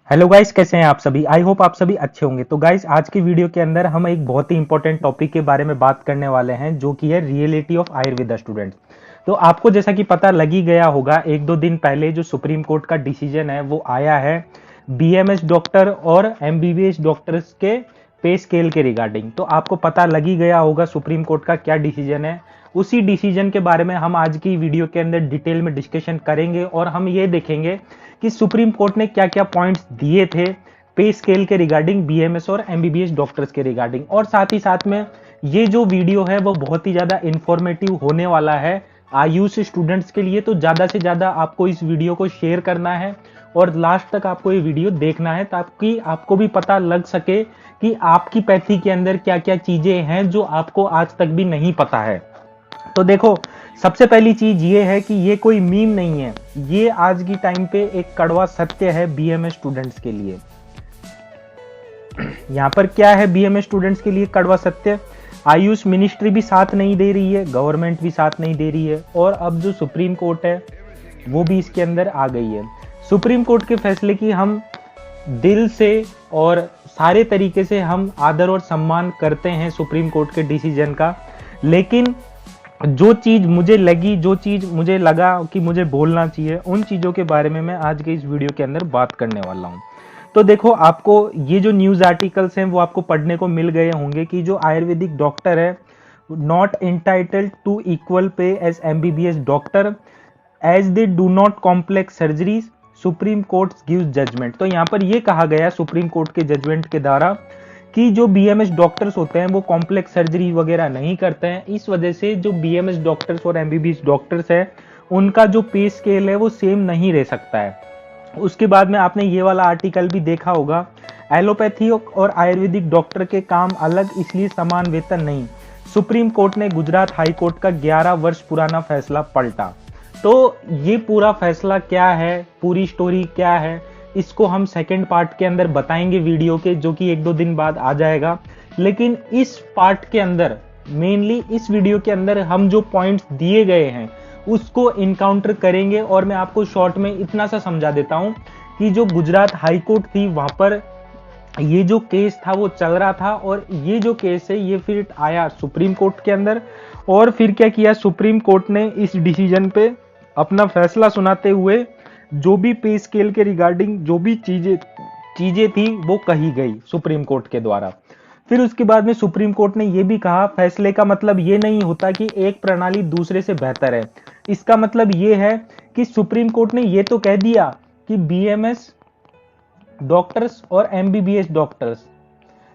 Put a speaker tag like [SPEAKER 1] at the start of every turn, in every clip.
[SPEAKER 1] Hello guys, कैसे हैं आप सभी। आई होप आप सभी अच्छे होंगे। तो गाइस, आज की वीडियो के अंदर हम एक बहुत ही इंपॉर्टेंट टॉपिक के बारे में बात करने वाले हैं, जो कि है रियलिटी ऑफ आयुर्वेदा स्टूडेंट्स। तो आपको जैसा कि पता लग ही गया होगा, एक दो दिन पहले जो सुप्रीम कोर्ट का डिसीजन है वो आया है बीएमएस डॉक्टर और एमबीबीएस डॉक्टर्स के पे स्केल के रिगार्डिंग। तो आपको पता लग ही गया होगा सुप्रीम कोर्ट का क्या डिसीजन है। उसी डिसीजन के बारे में हम आज की वीडियो के अंदर डिटेल में डिस्कशन करेंगे और हम ये देखेंगे कि सुप्रीम कोर्ट ने क्या क्या पॉइंट्स दिए थे पे स्केल के रिगार्डिंग बीएमएस और एमबीबीएस डॉक्टर्स के रिगार्डिंग। और साथ ही साथ में ये जो वीडियो है वो बहुत ही ज्यादा इंफॉर्मेटिव होने वाला है आयुष स्टूडेंट्स के लिए। तो ज्यादा से ज्यादा आपको इस वीडियो को शेयर करना है और लास्ट तक आपको ये वीडियो देखना है, ताकि आपको भी पता लग सके कि आपकी पैथी के अंदर क्या क्या चीजें हैं जो आपको आज तक भी नहीं पता है। तो देखो, सबसे पहली चीज ये है कि ये कोई मीम नहीं है, ये आज की टाइम पे एक कड़वा सत्य है बीएमएस स्टूडेंट्स के लिए। यहाँ पर क्या है बीएमएस स्टूडेंट्स के लिए कड़वा सत्य? आयुष मिनिस्ट्री भी साथ नहीं दे रही है, गवर्नमेंट भी साथ नहीं दे रही है, और अब जो सुप्रीम कोर्ट है वो भी इसके अंदर आ गई है। सुप्रीम कोर्ट के फैसले की हम दिल से और सारे तरीके से हम आदर और सम्मान करते हैं सुप्रीम कोर्ट के डिसीजन का। लेकिन जो चीज मुझे लगी, जो चीज मुझे लगा कि मुझे बोलना चाहिए, उन चीजों के बारे में मैं आज के इस वीडियो के अंदर बात करने वाला हूं। तो देखो, आपको ये जो न्यूज आर्टिकल्स हैं वो आपको पढ़ने को मिल गए होंगे कि जो आयुर्वेदिक डॉक्टर है not entitled to equal pay as MBBS doctor as they do not complex surgeries, supreme court gives judgement. तो यहाँ पर ये कहा गया सुप्रीम कोर्ट के जजमेंट के द्वारा कि जो बीएमएस डॉक्टर्स होते हैं वो कॉम्प्लेक्स सर्जरी वगैरह नहीं करते हैं। इस वजह से जो बीएमएस डॉक्टर्स और एमबीबीएस डॉक्टर्स है उनका जो पे स्केल है वो सेम नहीं रह सकता है। उसके बाद में आपने ये वाला आर्टिकल भी देखा होगा, एलोपैथी और आयुर्वेदिक डॉक्टर के काम अलग, इसलिए समान वेतन नहीं। सुप्रीम कोर्ट ने गुजरात हाई कोर्ट का 11 वर्ष पुराना फैसला पलटा। तो ये पूरा फैसला क्या है, पूरी स्टोरी क्या है, इसको हम सेकंड पार्ट के अंदर बताएंगे वीडियो के, जो कि एक दो दिन बाद आ जाएगा। लेकिन इस पार्ट के अंदर, मेनली इस वीडियो के अंदर, हम जो पॉइंट्स दिए गए हैं उसको इनकाउंटर करेंगे। और मैं आपको शॉर्ट में इतना सा समझा देता हूं कि जो गुजरात हाई कोर्ट थी वहां पर ये जो केस था वो चल रहा था, और ये जो केस है ये फिर आया सुप्रीम कोर्ट के अंदर। और फिर क्या किया सुप्रीम कोर्ट ने इस डिसीजन पे अपना फैसला सुनाते हुए जो भी पे स्केल के रिगार्डिंग जो भी चीजें थी वो कही गई सुप्रीम कोर्ट के द्वारा। फिर उसके बाद में सुप्रीम कोर्ट ने यह भी कहा, फैसले का मतलब ये नहीं होता कि एक प्रणाली दूसरे से बेहतर है। इसका मतलब ये है कि सुप्रीम कोर्ट ने ये तो कह दिया कि बीएमएस डॉक्टर्स और एमबीबीएस डॉक्टर्स,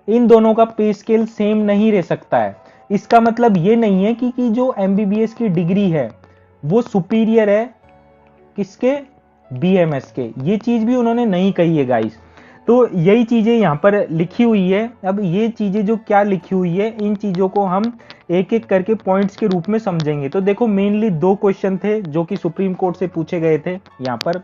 [SPEAKER 1] इन दोनों का पे स्केल सेम नहीं रह सकता है। इसका मतलब ये नहीं है कि जो एमबीबीएस की डिग्री है वो सुपीरियर है किसके, बीएमएस के। ये चीज भी उन्होंने नहीं कही है गाइस। तो यही चीजें यहाँ पर लिखी हुई है। अब ये चीजें जो क्या लिखी हुई है, इन चीजों को हम एक एक करके पॉइंट्स के रूप में समझेंगे। तो देखो, मेनली दो क्वेश्चन थे जो कि सुप्रीम कोर्ट से पूछे गए थे यहाँ पर।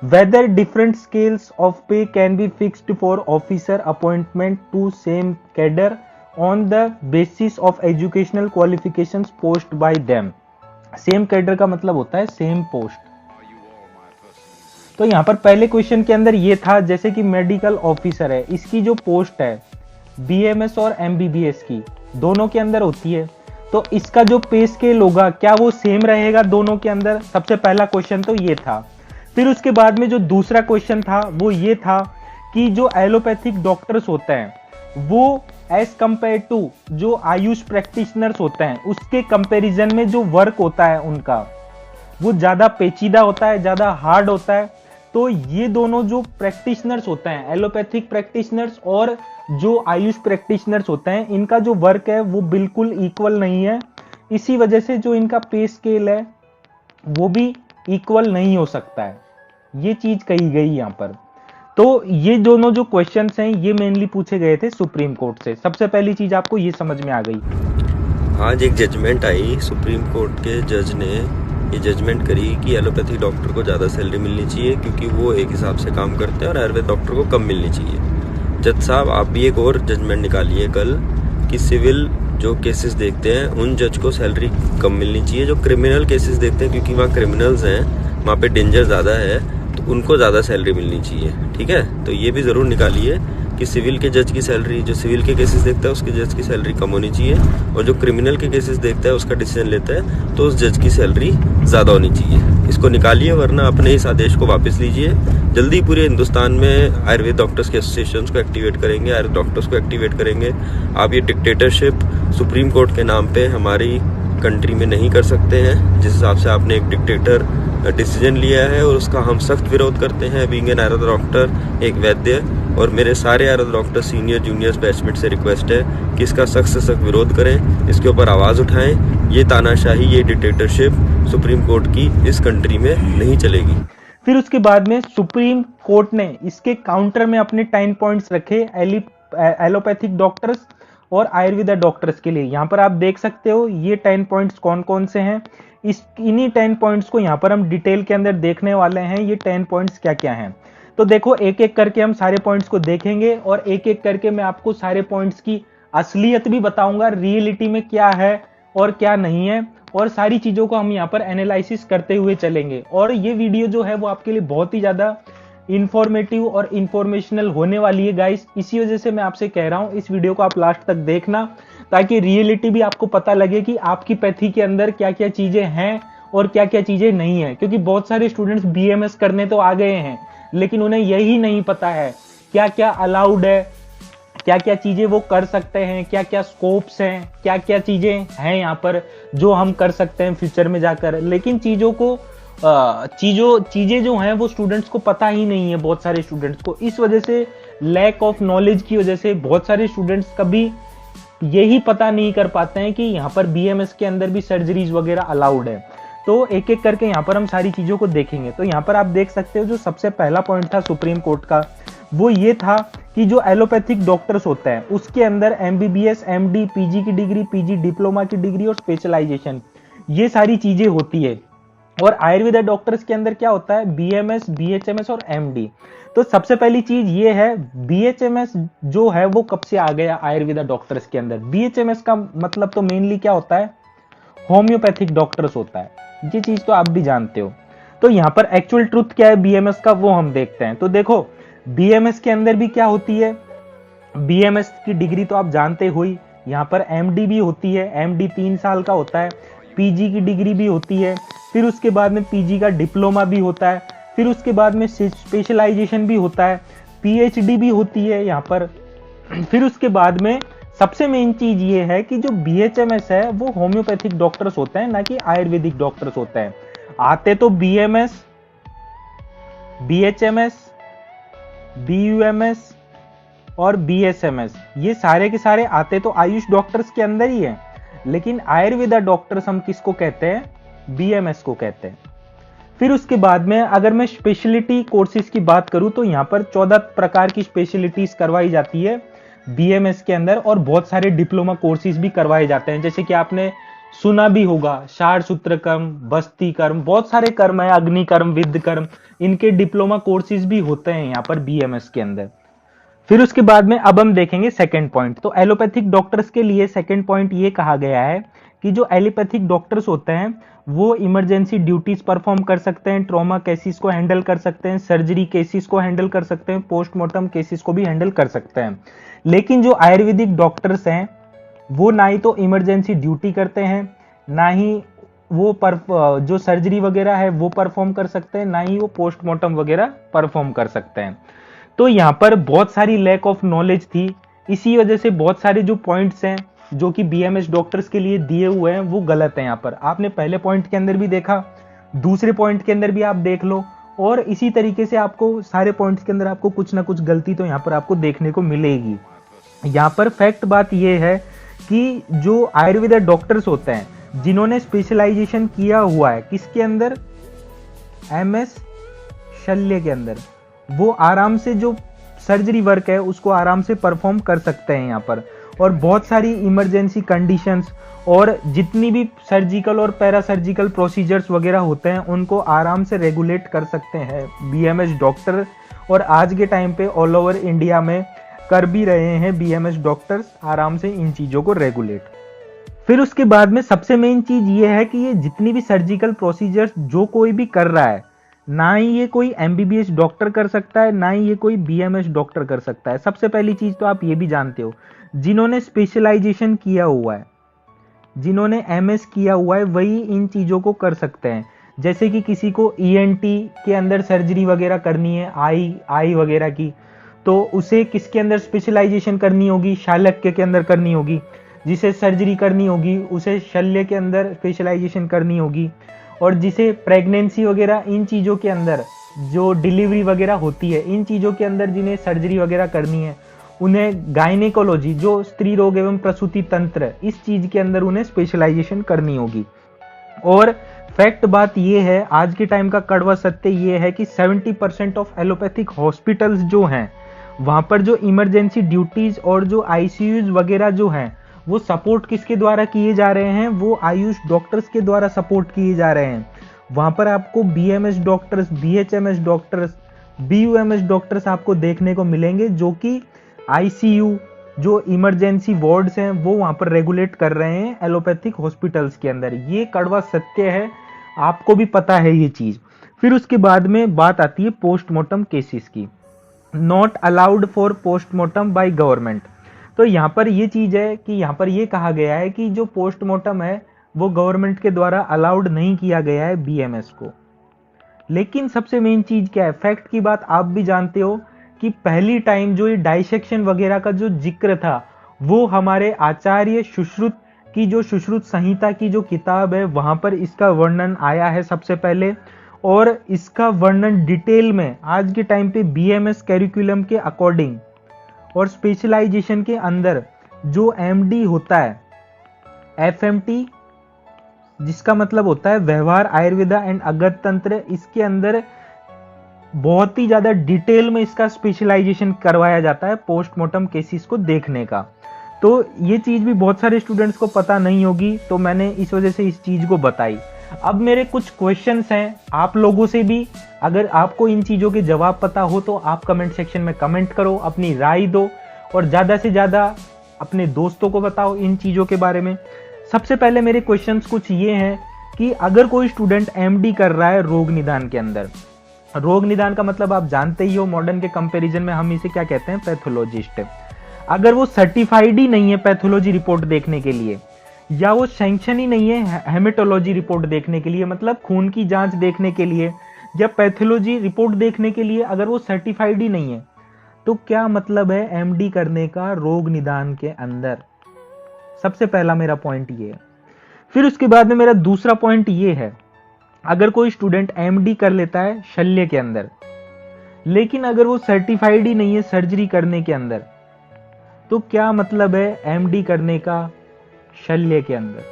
[SPEAKER 1] Whether different scales of pay can be fixed for officer appointment to same cadre on the basis of educational qualifications post by them. Same cadre का मतलब होता है सेम पोस्ट। तो यहाँ पर पहले क्वेश्चन के अंदर ये था, जैसे कि मेडिकल ऑफिसर है, इसकी जो पोस्ट है बीएमएस और एमबीबीएस की दोनों के अंदर होती है, तो इसका जो पे स्केल होगा क्या वो सेम रहेगा दोनों के अंदर? सबसे पहला क्वेश्चन तो ये था। फिर उसके बाद में जो दूसरा क्वेश्चन था वो ये था कि जो एलोपैथिक डॉक्टर्स होते हैं वो एज कंपेयर टू जो आयुष प्रैक्टिशनर्स होते हैं उसके कंपैरिजन में जो वर्क होता है उनका वो ज्यादा पेचीदा होता है, ज्यादा हार्ड होता है। तो ये दोनों जो प्रैक्टिशनर्स होते हैं, एलोपैथिक प्रैक्टिशनर्स और जो आयुष प्रैक्टिशनर्स होते हैं, इनका जो वर्क है वो बिल्कुल इक्वल नहीं है। इसी वजह से जो इनका पे स्केल है वो भी इक्वल नहीं हो सकता है, ये चीज कही गई यहाँ पर। तो ये दोनों जो क्वेश्चंस हैं ये मेनली पूछे गए थे सुप्रीम कोर्ट से। सबसे पहली चीज आपको ये समझ में आ गई।
[SPEAKER 2] आज एक जजमेंट आई, सुप्रीम कोर्ट के जज ने ये जजमेंट करी कि एलोपैथी डॉक्टर को ज़्यादा सैलरी मिलनी चाहिए क्योंकि वो एक हिसाब से काम करते हैं और आयुर्वेद डॉक्टर को कम मिलनी चाहिए। जज साहब, आप भी एक और जजमेंट निकालिए कल कि सिविल जो केसेस देखते हैं उन जज को सैलरी कम मिलनी चाहिए, जो क्रिमिनल केसेस देखते हैं क्योंकि वहाँ क्रिमिनल्स हैं, वहाँ पे डेंजर ज़्यादा है, तो उनको ज़्यादा सैलरी मिलनी चाहिए, ठीक है। तो ये भी ज़रूर निकालिए कि सिविल के जज की सैलरी, जो सिविल के केसेस देखता है उसके जज की सैलरी कम होनी चाहिए, और जो क्रिमिनल के केसेस देखता है उसका डिसीजन लेता है तो उस जज की सैलरी ज़्यादा होनी चाहिए। इसको निकालिए, वरना अपने इस आदेश को वापस लीजिए। जल्दी पूरे हिंदुस्तान में आयुर्वेद डॉक्टर्स के एसोसिएशन को एक्टिवेट करेंगे, आयुर्वेद डॉक्टर्स को एक्टिवेट करेंगे। आप ये डिक्टेटरशिप सुप्रीम कोर्ट के नाम पे हमारी कंट्री में नहीं कर सकते हैं। जिस हिसाब से आपने एक डिक्टेटर डिसीजन लिया है और उसका हम सख्त विरोध करते हैं। बीइंग एन आयुर्वेद डॉक्टर, एक वैद्य, और मेरे सारे Ayurveda doctor senior juniors batchmate से रिक्वेस्ट है कि इसका सख्त से सख्त विरोध करें, इसके ऊपर आवाज़ उठाएं। ये तानाशाही, ये डिक्टेटरशिप सुप्रीम कोर्ट की इस कंट्री में नहीं चलेगी।
[SPEAKER 1] फिर उसके बाद में सुप्रीम कोर्ट ने इसके काउंटर में अपने 10 पॉइंट्स रखे एलोपैथिक डॉक्टर्स और आयुर्वेदा डॉक्टर्स के लिए। यहाँ पर आप देख सकते हो ये 10 पॉइंट्स कौन कौन से हैं। इन्हीं 10 पॉइंट्स को यहाँ पर हम डिटेल के अंदर देखने वाले हैं, ये 10 पॉइंट्स क्या क्या हैं। तो देखो, एक एक करके हम सारे पॉइंट्स को देखेंगे और एक एक करके मैं आपको सारे पॉइंट्स की असलियत भी बताऊंगा, रियलिटी में क्या है और क्या नहीं है, और सारी चीजों को हम यहाँ पर एनालिसिस करते हुए चलेंगे। और ये वीडियो जो है वो आपके लिए बहुत ही ज्यादा इंफॉर्मेटिव और इंफॉर्मेशनल होने वाली है गाइस। इसी वजह से मैं आपसे कह रहा हूं इस वीडियो को आप लास्ट तक देखना, ताकि रियलिटी भी आपको पता लगे कि आपकी पैथी के अंदर क्या क्या चीजें हैं और क्या क्या चीजें नहीं है। क्योंकि बहुत सारे स्टूडेंट्स बीएमएस करने तो आ गए हैं, लेकिन उन्हें यही नहीं पता है क्या क्या अलाउड है, क्या क्या चीजें वो कर सकते हैं, क्या क्या स्कोप्स हैं, क्या क्या चीजें हैं यहाँ पर जो हम कर सकते हैं फ्यूचर में जाकर। लेकिन चीजें जो हैं वो स्टूडेंट्स को पता ही नहीं है, बहुत सारे स्टूडेंट्स को। इस वजह से लैक ऑफ नॉलेज की वजह से बहुत सारे स्टूडेंट्स कभी यही पता नहीं कर पाते हैं कि यहाँ पर बीएमएस के अंदर भी सर्जरीज वगैरह अलाउड है। तो एक एक करके यहाँ पर हम सारी चीजों को देखेंगे। तो यहाँ पर आप देख सकते हो जो सबसे पहला पॉइंट था सुप्रीम कोर्ट का, वो ये था कि जो एलोपैथिक डॉक्टर्स होते हैं उसके अंदर एमबीबीएस, एमडी, पीजी की डिग्री, पीजी डिप्लोमा की डिग्री और स्पेशलाइजेशन, ये सारी चीजें होती है। और आयुर्वेदा डॉक्टर्स के अंदर क्या होता है, बीएमएस, बीएचएमएस और एमडी। तो सबसे पहली चीज ये है, बीएचएमएस जो है वो कब से आ गया आयुर्वेदा डॉक्टर्स के अंदर। बीएचएमएस का मतलब तो मेनली क्या होता है, होम्योपैथिक डॉक्टर्स होता है। ये चीज तो आप भी जानते हो। तो यहाँ पर एक्चुअल ट्रुथ क्या है बीएमएस का, वो हम देखते हैं। तो देखो, बीएमएस के अंदर भी क्या होती है, बीएमएस की डिग्री तो आप जानते हो ही। यहाँ पर एमडी भी होती है, एमडी 3 साल का होता है, पीजी की डिग्री भी होती है, फिर उसके बाद में पीजी का डिप्लोमा भी होता है, फिर उसके बाद में स्पेशलाइजेशन भी होता है, पीएचडी भी होती है यहाँ पर। फिर उसके बाद में सबसे मेन चीज ये है कि जो बीएचएमएस है वो होम्योपैथिक डॉक्टर्स होते हैं, ना कि आयुर्वेदिक डॉक्टर्स होते हैं। आते तो बीएमएस, बीएचएमएस, बीयूएमएस और बीएसएमएस, ये सारे के सारे आते तो आयुष डॉक्टर्स के अंदर ही है। लेकिन आयुर्वेदा डॉक्टर्स हम किसको कहते हैं, बीएमएस को कहते हैं। फिर उसके बाद में अगर मैं स्पेशलिटी कोर्सेज की बात करूं तो यहाँ पर 14 प्रकार की स्पेशलिटीज करवाई जाती है बीएमएस के अंदर, और बहुत सारे डिप्लोमा कोर्सेज भी करवाए जाते हैं। जैसे कि आपने सुना भी होगा, शार सूत्र कर्म, बस्ती कर्म, बहुत सारे कर्म है, अग्नि कर्म, विद्ध कर्म, इनके डिप्लोमा कोर्सेज भी होते हैं यहाँ पर बीएमएस के अंदर। फिर उसके बाद में अब हम देखेंगे सेकंड पॉइंट। तो एलोपैथिक डॉक्टर्स के लिए सेकंड पॉइंट ये कहा गया है कि जो एलोपैथिक डॉक्टर्स होते हैं वो इमरजेंसी ड्यूटीज परफॉर्म कर सकते हैं, ट्रॉमा केसेस को हैंडल कर सकते हैं, सर्जरी केसेस को हैंडल कर सकते हैं, पोस्टमार्टम केसेस को भी हैंडल कर सकते हैं। लेकिन जो आयुर्वेदिक डॉक्टर्स हैं वो ना ही तो इमरजेंसी ड्यूटी करते हैं, ना ही वो जो सर्जरी वगैरह है वो परफॉर्म कर सकते हैं, ना ही वो पोस्टमार्टम वगैरह परफॉर्म कर सकते हैं। तो यहाँ पर बहुत सारी लैक ऑफ नॉलेज थी। इसी वजह से बहुत सारे जो पॉइंट्स हैं जो कि बीएमएस डॉक्टर्स के लिए दिए हुए हैं वो गलत है। यहाँ पर आपने पहले पॉइंट के अंदर भी देखा, दूसरे पॉइंट के अंदर भी आप देख लो, और इसी तरीके से आपको सारे पॉइंट्स के अंदर आपको कुछ ना कुछ गलती तो यहाँ पर आपको देखने को मिलेगी। यहाँ पर फैक्ट बात यह है कि जो आयुर्वेदा डॉक्टर्स होते हैं जिन्होंने स्पेशलाइजेशन किया हुआ है किसके अंदर, एमएस शल्य के अंदर, वो आराम से जो सर्जरी वर्क है उसको आराम से परफॉर्म कर सकते हैं यहाँ पर। और बहुत सारी इमरजेंसी कंडीशंस और जितनी भी सर्जिकल और पैरासर्जिकल प्रोसीजर्स वगैरह होते हैं उनको आराम से रेगुलेट कर सकते हैं बीएमएस डॉक्टर। और आज के टाइम पे ऑल ओवर इंडिया में कर भी रहे हैं बीएमएस डॉक्टर्स आराम से इन चीज़ों को रेगुलेट। फिर उसके बाद में सबसे मेन चीज़ ये है कि ये जितनी भी सर्जिकल प्रोसीजर्स जो कोई भी कर रहा है, ना ही ये कोई MBBS डॉक्टर कर सकता है, ना ही ये कोई BMS डॉक्टर कर सकता है। सबसे पहली चीज तो आप ये भी जानते हो, जिन्होंने स्पेशलाइजेशन किया हुआ है, जिन्होंने MS किया हुआ है, वही इन चीजों को कर सकते हैं। जैसे कि किसी को ENT के अंदर सर्जरी वगैरह करनी है, आई वगैरह की, तो उसे किसके अंदर स्पेशलाइजेशन करनी होगी? शालक्य के अंदर करनी होगी। जिसे सर्जरी करनी होगी उसे शल्य के अंदर स्पेशलाइजेशन करनी होगी। और जिसे प्रेगनेंसी वगैरह इन चीज़ों के अंदर, जो डिलीवरी वगैरह होती है, इन चीज़ों के अंदर जिन्हें सर्जरी वगैरह करनी है, उन्हें गायनेकोलॉजी, जो स्त्री रोग एवं प्रसूति तंत्र, इस चीज़ के अंदर उन्हें स्पेशलाइजेशन करनी होगी। और फैक्ट बात ये है, आज के टाइम का कड़वा सत्य ये है कि 70% ऑफ एलोपैथिक हॉस्पिटल्स जो हैं, वहाँ पर जो इमरजेंसी ड्यूटीज और जो ICUs वगैरह जो हैं, वो सपोर्ट किसके द्वारा किए जा रहे हैं? वो आयुष डॉक्टर्स के द्वारा सपोर्ट किए जा रहे हैं। वहाँ पर आपको BMS doctors, BHMS doctors, BUMS doctors आपको देखने को मिलेंगे, जो कि ICU, जो इमरजेंसी वार्ड्स हैं, वो वहाँ पर रेगुलेट कर रहे हैं एलोपैथिक हॉस्पिटल्स के अंदर। ये कड़वा सत्य है, आपको भी पता है ये चीज़। फिर उसके बाद में बात आती है पोस्टमार्टम केसेस की। Not allowed for postmortem by government. तो यहाँ पर ये चीज है कि यहाँ पर ये कहा गया है कि जो पोस्टमार्टम है वो गवर्नमेंट के द्वारा अलाउड नहीं किया गया है BMS को। लेकिन सबसे मेन चीज क्या है, फैक्ट की बात आप भी जानते हो कि पहली टाइम जो ये डाइसेक्शन वगैरह का जो जिक्र था, वो हमारे आचार्य सुश्रुत की जो सुश्रुत संहिता की जो किताब है, वहां पर इसका वर्णन आया है सबसे पहले। और इसका वर्णन डिटेल में आज के टाइम पे BMS कैरिकुलम के अकॉर्डिंग और स्पेशलाइजेशन के अंदर जो MD होता है, FMT, जिसका मतलब होता है व्यवहार आयुर्वेदा एंड अगत तंत्र, इसके अंदर बहुत ही ज्यादा डिटेल में इसका स्पेशलाइजेशन करवाया जाता है पोस्टमार्टम केसेस को देखने का। तो ये चीज भी बहुत सारे स्टूडेंट्स को पता नहीं होगी, तो मैंने इस वजह से इस चीज को बताई। अब मेरे कुछ क्वेश्चंस हैं आप लोगों से भी, अगर आपको इन चीज़ों के जवाब पता हो तो आप कमेंट सेक्शन में कमेंट करो, अपनी राय दो और ज़्यादा से ज़्यादा अपने दोस्तों को बताओ इन चीज़ों के बारे में। सबसे पहले मेरे क्वेश्चंस कुछ ये हैं कि अगर कोई स्टूडेंट MD कर रहा है रोग निदान के अंदर, रोग निदान का मतलब आप जानते ही हो, मॉडर्न के कंपैरिजन में हम इसे क्या कहते हैं? पैथोलॉजिस्ट। अगर वो सर्टिफाइड ही नहीं है पैथोलॉजी रिपोर्ट देखने के लिए, या वो सैंक्शन ही नहीं है हेमेटोलॉजी रिपोर्ट देखने के लिए, मतलब खून की जांच देखने के लिए, या पैथोलॉजी रिपोर्ट देखने के लिए अगर वो सर्टिफाइड ही नहीं है, तो क्या मतलब है MD करने का रोग निदान के अंदर? सबसे पहला मेरा पॉइंट ये है। फिर उसके बाद में मेरा दूसरा पॉइंट ये है, अगर कोई स्टूडेंट MD कर लेता है शल्य के अंदर, लेकिन अगर वो सर्टिफाइड ही नहीं है सर्जरी करने के अंदर, तो क्या मतलब है MD करने का शल्य के अंदर?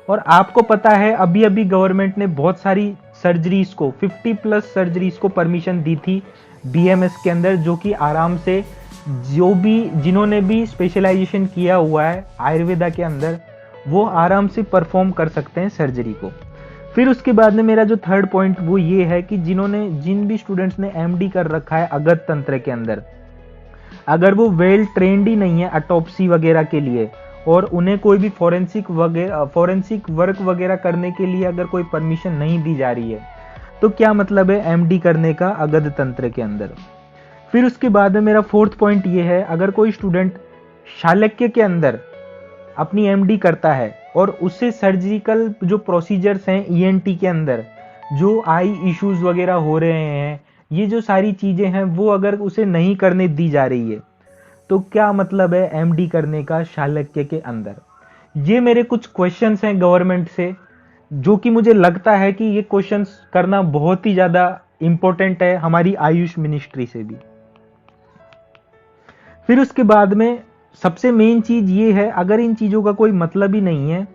[SPEAKER 1] और आपको पता है अभी अभी गवर्नमेंट ने बहुत सारी सर्जरीज को, 50+ सर्जरीज को परमिशन दी थी BMS के अंदर, जो कि आराम से जिन्होंने भी स्पेशलाइजेशन किया हुआ है आयुर्वेदा के अंदर, वो आराम से परफॉर्म कर सकते हैं सर्जरी को। फिर उसके बाद में मेरा जो थर्ड पॉइंट वो ये है कि जिन भी स्टूडेंट्स ने MD कर रखा है अगत तंत्र के अंदर, अगर वो वेल ट्रेंड ही नहीं है ऑटोप्सी वगैरह के लिए, और उन्हें कोई भी फॉरेंसिक वर्क वगैरह करने के लिए अगर कोई परमिशन नहीं दी जा रही है, तो क्या मतलब है MD करने का अगध तंत्र के अंदर? फिर उसके बाद में मेरा फोर्थ पॉइंट ये है, अगर कोई स्टूडेंट शालक्य के अंदर अपनी MD करता है और उससे सर्जिकल जो प्रोसीजर्स हैं ENT के अंदर, जो आई इश्यूज वगैरह हो रहे हैं, ये जो सारी चीजें हैं, वो अगर उसे नहीं करने दी जा रही है, तो क्या मतलब है MD करने का शालक्य के अंदर? ये मेरे कुछ क्वेश्चंस हैं गवर्नमेंट से, जो कि मुझे लगता है कि ये क्वेश्चंस करना बहुत ही ज्यादा इंपॉर्टेंट है हमारी आयुष मिनिस्ट्री से भी। फिर उसके बाद में सबसे मेन चीज ये है, अगर इन चीजों का कोई मतलब ही नहीं है,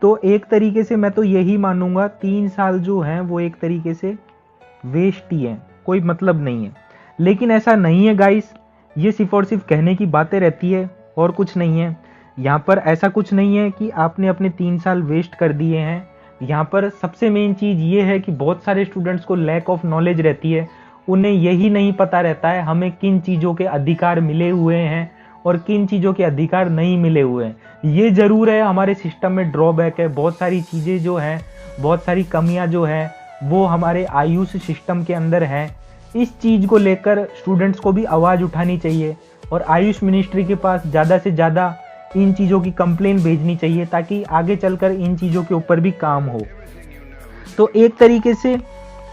[SPEAKER 1] तो एक तरीके से मैं तो यही मानूंगा 3 साल जो हैं वो एक तरीके से वेस्ट ही है, कोई मतलब नहीं है। लेकिन ऐसा नहीं है गाइस, ये सिर्फ और सिर्फ कहने की बातें रहती है और कुछ नहीं है। यहाँ पर ऐसा कुछ नहीं है कि आपने अपने 3 साल वेस्ट कर दिए हैं। यहाँ पर सबसे मेन चीज ये है कि बहुत सारे स्टूडेंट्स को लैक ऑफ नॉलेज रहती है, उन्हें यही नहीं पता रहता है हमें किन चीज़ों के अधिकार मिले हुए हैं और किन चीज़ों के अधिकार नहीं मिले हुए हैं। ये जरूर है हमारे सिस्टम में ड्रॉबैक है, बहुत सारी चीज़ें जो हैं, बहुत सारी कमियां जो हैं वो हमारे आयुष सिस्टम के अंदर है। इस चीज़ को लेकर स्टूडेंट्स को भी आवाज़ उठानी चाहिए और आयुष मिनिस्ट्री के पास ज़्यादा से ज़्यादा इन चीज़ों की कंप्लेन भेजनी चाहिए ताकि आगे चलकर इन चीज़ों के ऊपर भी काम हो। तो एक तरीके से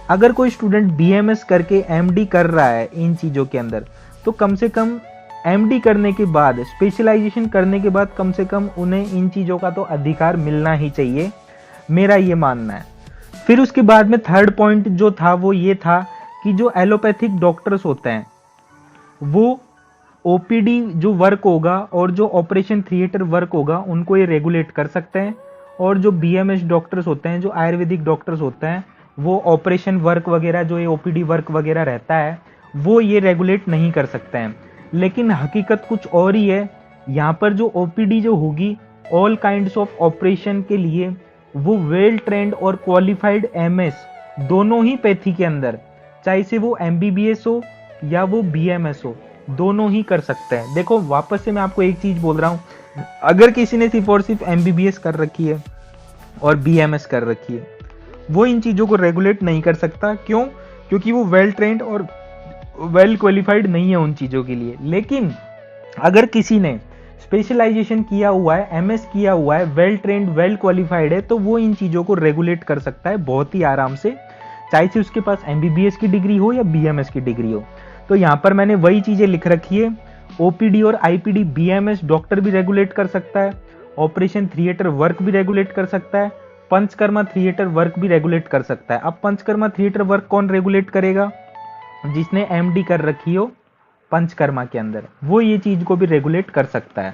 [SPEAKER 1] अगर कोई स्टूडेंट बीएमएस करके एमडी कर रहा है इन चीज़ों के अंदर, तो कम से कम एमडी करने के बाद, स्पेशलाइजेशन करने के बाद कम से कम उन्हें इन चीज़ों का तो अधिकार मिलना ही चाहिए, मेरा ये मानना है। फिर उसके बाद में थर्ड पॉइंट जो था वो ये था कि जो एलोपैथिक डॉक्टर्स होते हैं वो ओपीडी जो वर्क होगा और जो ऑपरेशन थिएटर वर्क होगा उनको ये रेगुलेट कर सकते हैं, और जो बीएमएस डॉक्टर्स होते हैं, जो आयुर्वेदिक डॉक्टर्स होते हैं, वो ऑपरेशन वर्क वगैरह जो ये ओपीडी वर्क वगैरह रहता है वो ये रेगुलेट नहीं कर सकते हैं। लेकिन हकीकत कुछ और ही है। यहाँ पर जो ओपीडी जो होगी ऑल काइंड्स ऑफ ऑपरेशन के लिए वो वेल ट्रेंड और क्वालिफाइड एमएस दोनों ही पैथी के अंदर, चाहे से वो एमबीबीएस हो या वो बीएमएस हो, दोनों ही कर सकते हैं। देखो वापस से मैं आपको एक चीज बोल रहा हूँ, अगर किसी ने सिर्फ और सिर्फ एमबीबीएस कर रखी है और बीएमएस कर रखी है, वो इन चीजों को रेगुलेट नहीं कर सकता। क्यों? क्योंकि वो वेल ट्रेंड और वेल क्वालिफाइड नहीं है उन चीजों के लिए। लेकिन अगर किसी ने स्पेशलाइजेशन किया हुआ है, एमएस किया हुआ है, वेल ट्रेंड वेल क्वालिफाइड है, तो वो इन चीजों को रेगुलेट कर सकता है बहुत ही आराम से, चाहे से उसके पास एमबीबीएस की डिग्री हो या बीएमएस की डिग्री हो। तो यहाँ पर मैंने वही चीजें लिख रखी है। ओपीडी और आईपीडी बीएमएस डॉक्टर भी रेगुलेट कर सकता है, ऑपरेशन थिएटर वर्क भी रेगुलेट कर सकता है, पंचकर्मा थिएटर वर्क भी रेगुलेट कर सकता है। अब पंचकर्मा थिएटर वर्क कौन रेगुलेट करेगा? जिसने एमडी कर रखी हो पंचकर्मा के अंदर, वो ये चीज को भी रेगुलेट कर सकता है।